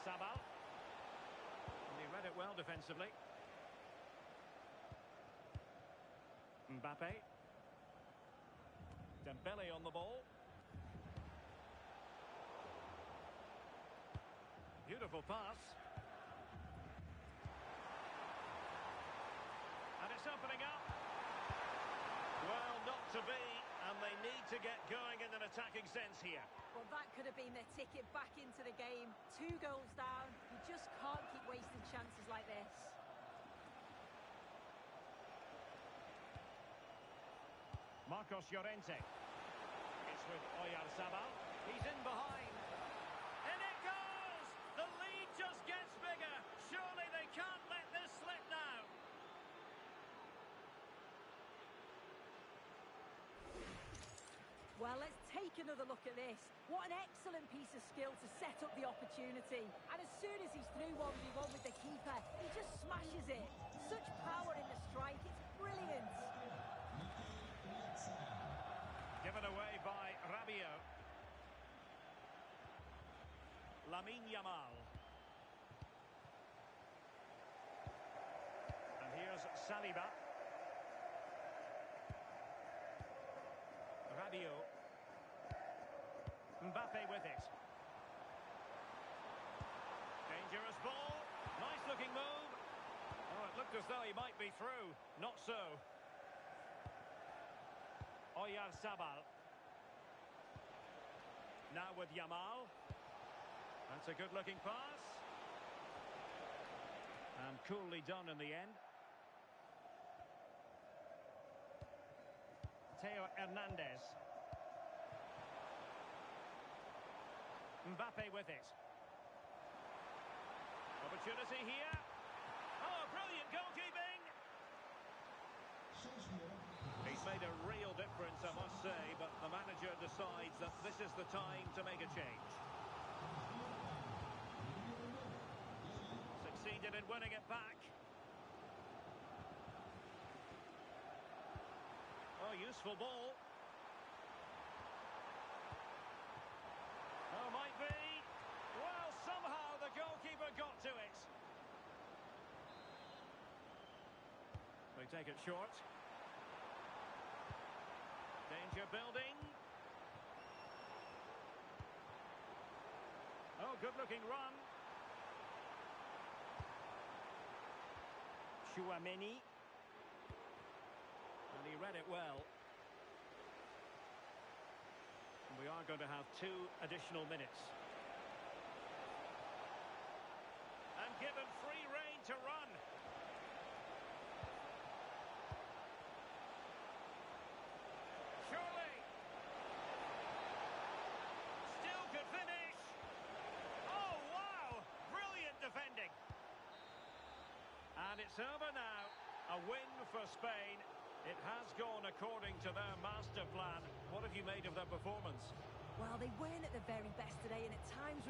Oyarzabal. And he read it well defensively. Mbappe. Dembele on the ball. Beautiful pass. And it's opening up. Well, not to be, and they need to get going in an attacking sense here. Well, that could have been their ticket back into the game. 2 goals down. You just can't keep wasting chances like this. Marcos Llorente. It's with Oyarzabal. He's in behind. And it goes! The lead just gets bigger. Surely they can't let this slip now. Well, let's take another look at this. What an excellent piece of skill to set up the opportunity. And as soon as he's through 1v1 with the keeper, he just smashes it. Such power in the strike. It's brilliant. Given away by Rabiot. Lamine Yamal. And here's Saliba. Rabiot. Mbappe with it. Dangerous ball. Nice looking move. Oh, it looked as though he might be through. Not so. Oyarzabal. Now with Yamal. That's a good-looking pass. And coolly done in the end. Theo Hernandez. Mbappe with it. Opportunity here. Oh, brilliant goalkeeping. He's made a real difference, I must say, but the manager decides that this is the time to make a change. Succeeded in winning it back. Oh, useful ball. Oh, might be. Well, somehow the goalkeeper got to it. They take it short. Danger building. Oh, good-looking run. Chouameni. And he read it well. And we are going to have 2 additional minutes. And given free rein to run. Surely. Still could finish. Oh, wow. Brilliant defending. And it's over now. A win for Spain. It has gone according to their master plan. What have you made of their performance? Well, they weren't at the very best today, and at times...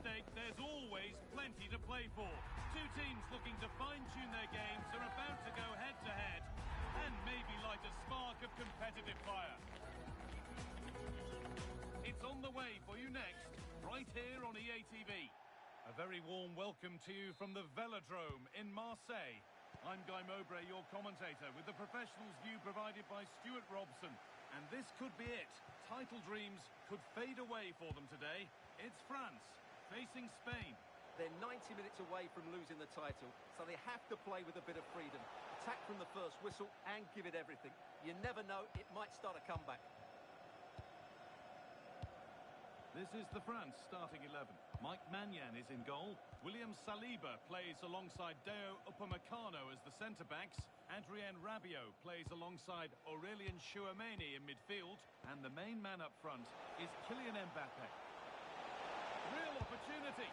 stake, there's always plenty to play for. Two teams looking to fine-tune their games are about to go head-to-head and maybe light a spark of competitive fire. It's on the way for you next, right here on EA TV. A very warm welcome to you from the Velodrome in Marseille. I'm Guy Mowbray, your commentator, with the professionals' view provided by Stuart Robson. And this could be it. Title dreams could fade away for them today. It's France facing Spain. They're 90 minutes away from losing the title, so they have to play with a bit of freedom. Attack from the first whistle and give it everything. You never know, it might start a comeback. This is the France starting 11. Mike Maignan is in goal. William Saliba plays alongside Deo Upamecano as the centre-backs. Adrien Rabiot plays alongside Aurelien Tchouameni in midfield. And the main man up front is Kylian Mbappe. Real opportunity.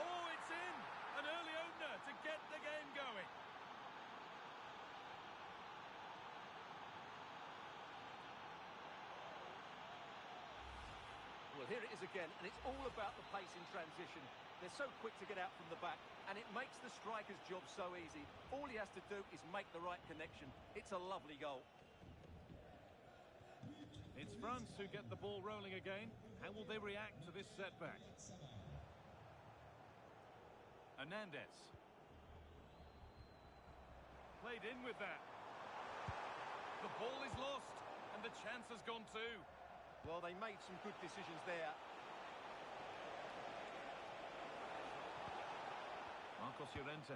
Oh, it's in! An early opener to get the game going. Well, here it is again, and it's all about the pace in transition. They're so quick to get out from the back, and it makes the striker's job so easy. All he has to do is make the right connection. It's a lovely goal. It's France who get the ball rolling again. How will they react to this setback? Hernandez. Played in with that. The ball is lost, and the chance has gone too. Well, they made some good decisions there. Marcos Llorente.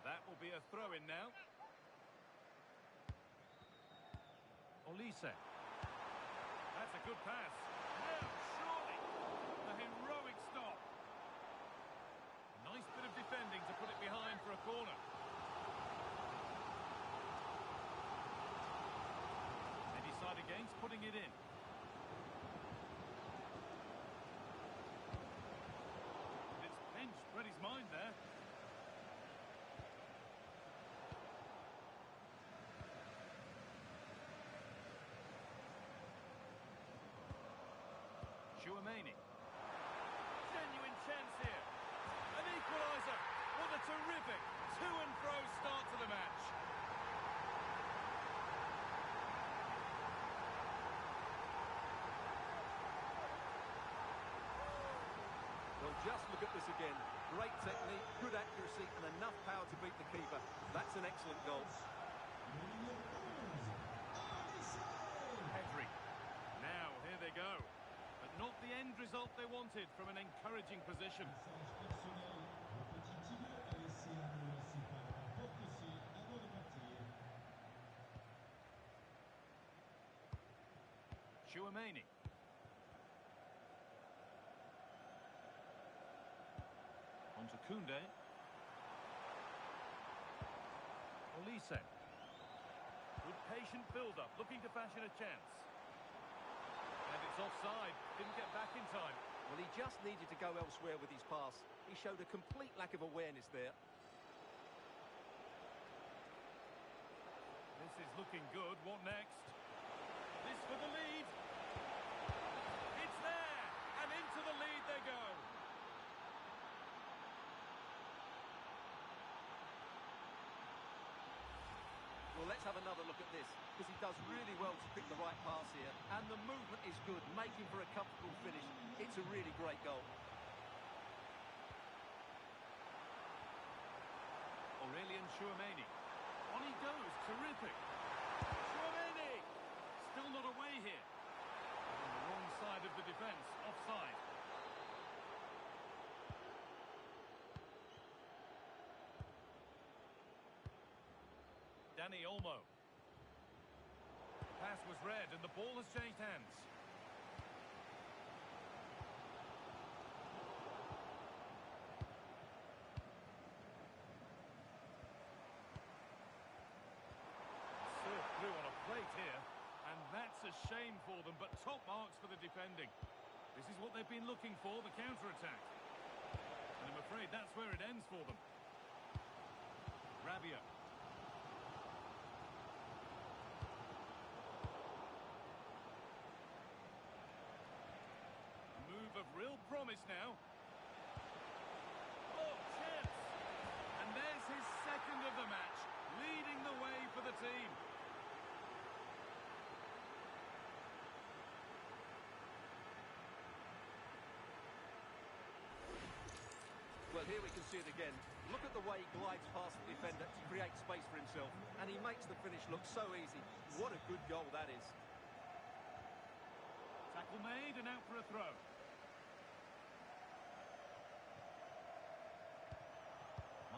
That will be a throw-in now. Olise. That's a good pass. Now, surely. The heroic stop. Nice bit of defending to put it behind for a corner. They decide against putting it in. It's pinched Freddie's mind there. Tchouameni. Genuine chance here. An equaliser. What a terrific to-and-fro start to the match. Well, just look at this again. Great technique, good accuracy, and enough power to beat the keeper. That's an excellent goal. Pedri. Now, here they go. But not the end result they wanted from an encouraging position. Tchouameni. On to Koundé. Olise. Good patient build-up, looking to fashion a chance. And it's offside. Didn't get back in time. Well, he just needed to go elsewhere with his pass. He showed a complete lack of awareness there. This is looking good. What next? This for the lead. It's there. And into the lead they go. Well, let's have another look at this, because he does really well to pick the right pass here. And the movement is good, making for a comfortable finish. It's a really great goal. Aurelien Tchouameni. On he goes. Terrific. Tchouameni. Still not away here. On the wrong side of the defence. Offside. Dani Olmo. Pass was read and the ball has changed hands. Served through on a plate here, and that's a shame for them, but top marks for the defending. This is what they've been looking for, the counter-attack. And I'm afraid that's where it ends for them. Rabiot. of real promise now. Oh, chance! And there's his second of the match, leading the way for the team. Well, here we can see it again. Look at the way he glides past the defender to create space for himself. And he makes the finish look so easy. What a good goal that is. Tackle made and out for a throw.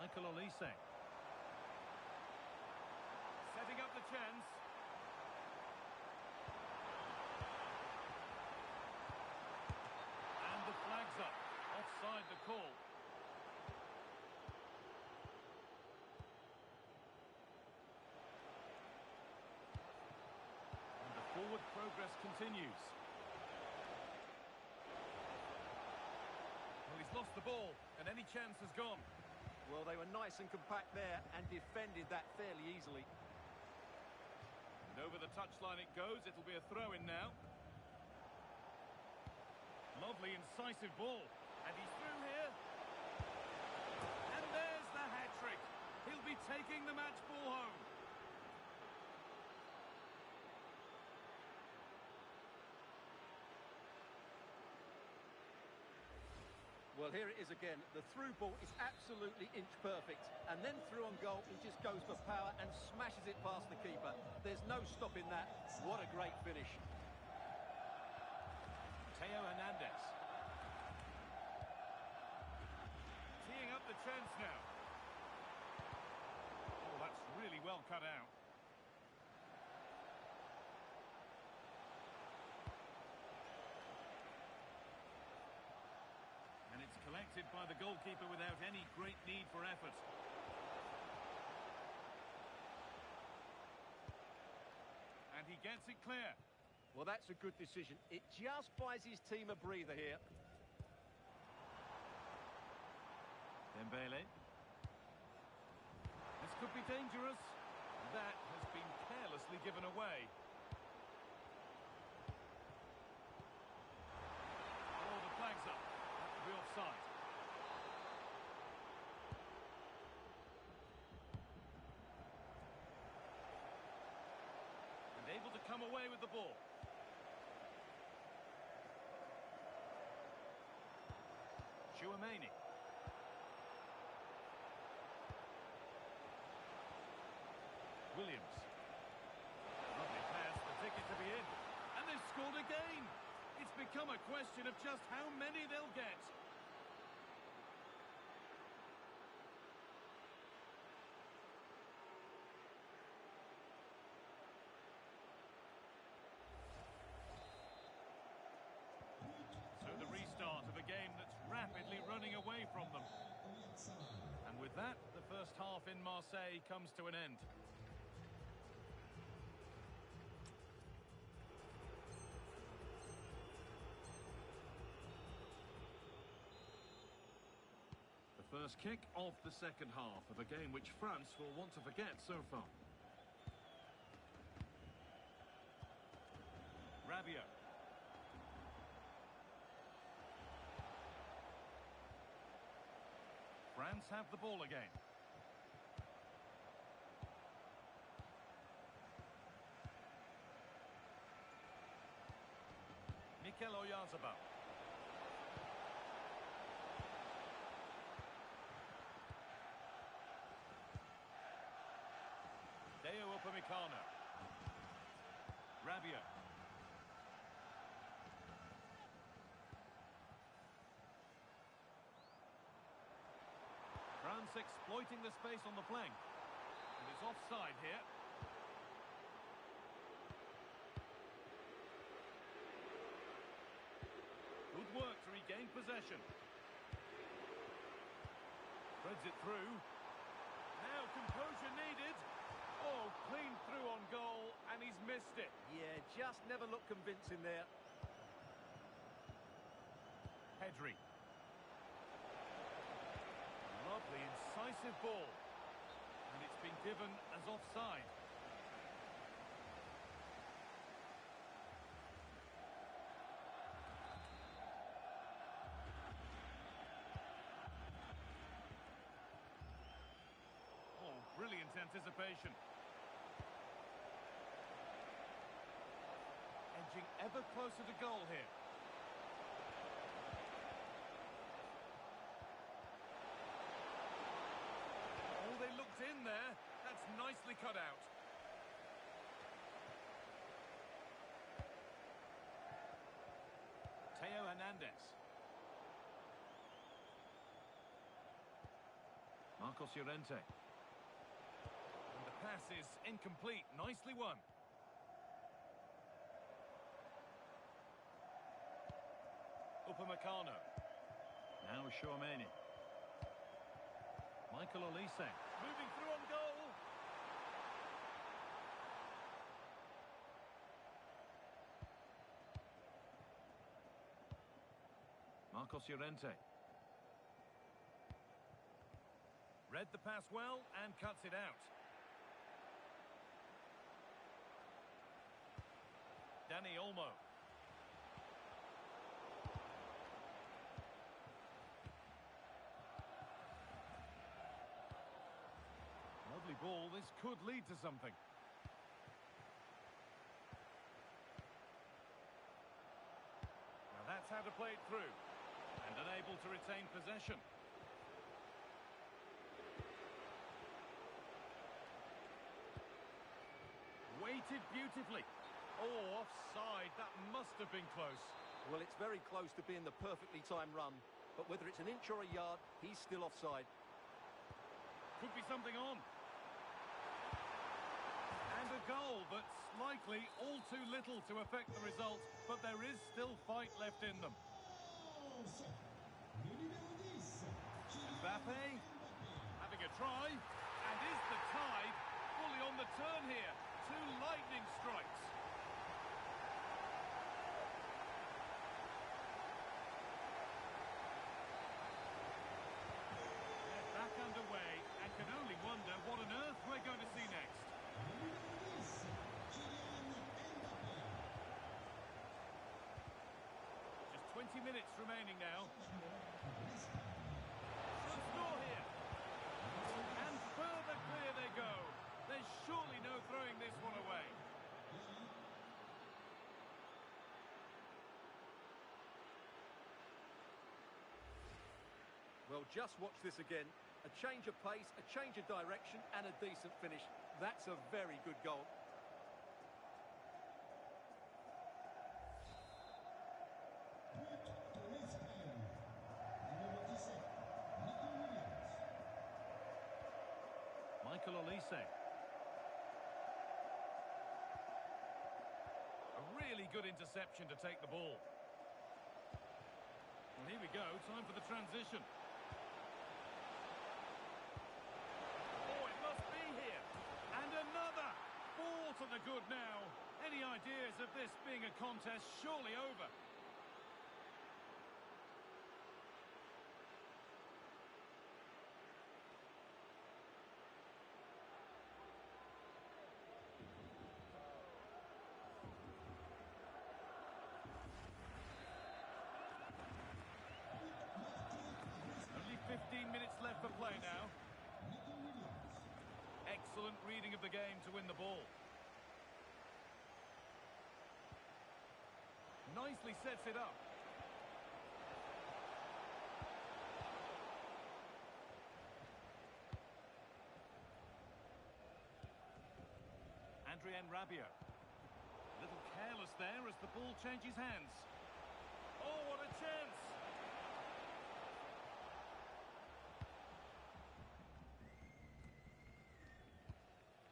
Michael Olise. Setting up the chance. And the flag's up. Offside the call. And the forward progress continues. Well, he's lost the ball, and any chance has gone. Well, they were nice and compact there and defended that fairly easily. And over the touchline it goes. It'll be a throw-in now. Lovely, incisive ball. And he's through here. And there's the hat-trick. He'll be taking the match ball home. Well, here it is again. The through ball is absolutely inch perfect. And then through on goal, he just goes for power and smashes it past the keeper. There's no stopping that. What a great finish. Theo Hernandez. Teeing up the chance now. Oh, that's really well cut out. And it's collected by the goalkeeper without any great need for effort. And he gets it clear. Well, that's a good decision. It just buys his team a breather here. Dembele. This could be dangerous. That has been carelessly given away. Oh, the flag's up. That could be offside. And able to come away with the ball. Chouameni. Williams. Lovely pass, the ticket to be in. And they've scored again. It's become a question of just how many they'll get. So the restart of a game that's rapidly running away from them. And with that, the first half in Marseille comes to an end. The first kick of the second half of a game which France will want to forget so far. Rabiot. France have the ball again. Mikel Oyarzabal. Deo Upamecano. Rabiot. France exploiting the space on the flank. And it's offside here. Good work to regain possession. Threads it through. Now composure needed. Oh, clean through on goal, and he's missed it. Yeah, just never looked convincing there. Pedri. Lovely, incisive ball. And it's been given as offside. anticipation. Edging ever closer to goal here. Oh, they looked in there. That's nicely cut out. Teo Hernandez. Marcos Llorente. And the pass is incomplete. Nicely won. Upamecano. Now Chouameni. Michael Olise. Moving through on goal. Marcos Llorente. Read the pass well and cuts it out. Dani Olmo. Lovely ball. This could lead to something. Now that's how to play it through. And unable to retain possession. Weighted beautifully. Oh, offside. That must have been close. Well, it's very close to being the perfectly timed run. But whether it's an inch or a yard, he's still offside. Could be something on. And a goal, but likely all too little to affect the result. But there is still fight left in them. Mbappe having a try, and is the tide fully on the turn here? Two lightning strikes. They're back underway and can only wonder what on earth we're going to see next. Just 20 minutes remaining now. Should score here. And further clear they go. There's surely no throwing this one away. Well, just watch this again. A change of pace, a change of direction, and a decent finish. That's a very good goal. Michael Olise. A really good interception to take the ball. Well, here we go. Time for the transition. Oh, it must be here. And another. Ball to the good now. Any ideas of this being a contest surely over? Only 15 minutes left for play now. Excellent reading of the game to win the ball. Nicely sets it up. Adrien Rabiot. A little careless there as the ball changes hands. Oh, what a chance!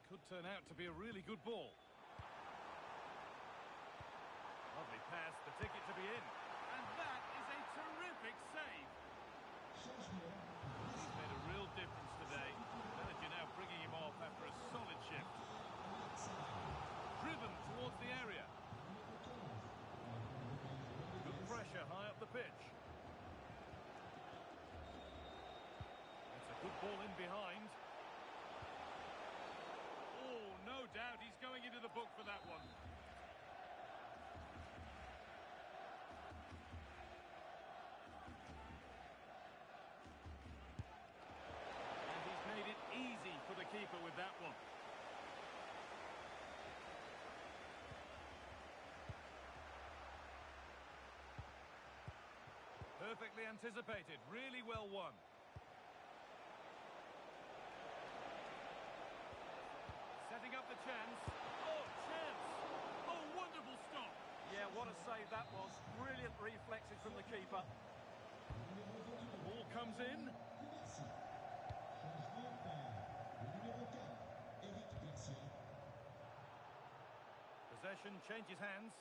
Could turn out to be a really good ball. Lovely pass, the ticket to be in. And that is a terrific save. He's made a real difference today. Manager now bringing him off after a solid shift. Driven towards the area. Good pressure high up the pitch. It's a good ball in behind. Oh, no doubt he's going into the book for that one. And he's made it easy for the keeper with that one. Perfectly anticipated, really well won. Setting up the chance. Oh, chance! Oh, wonderful stop! Yeah, what a save that was. Brilliant reflexes from the keeper. Ball comes in. Possession changes hands.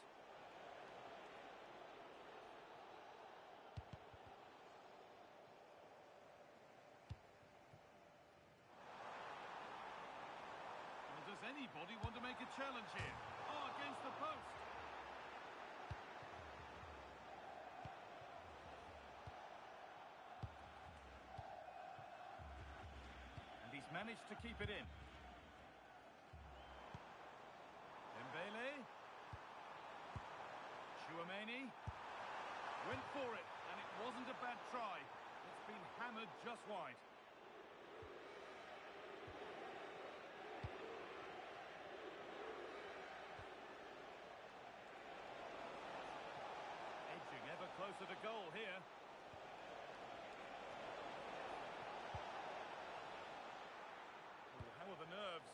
Well, does anybody want to make a challenge here? Oh, against the post. And he's managed to keep it in. Dembele. Chouameni. Went for it, and it wasn't a bad try. It's been hammered just wide. Edging ever closer to goal here. Oh, how are the nerves?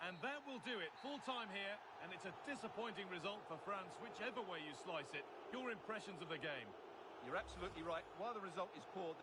And that will do it. Full time here, and it's a disappointing result for France, whichever way you slice it. Your impressions of the game? You're absolutely right. While the result is poor,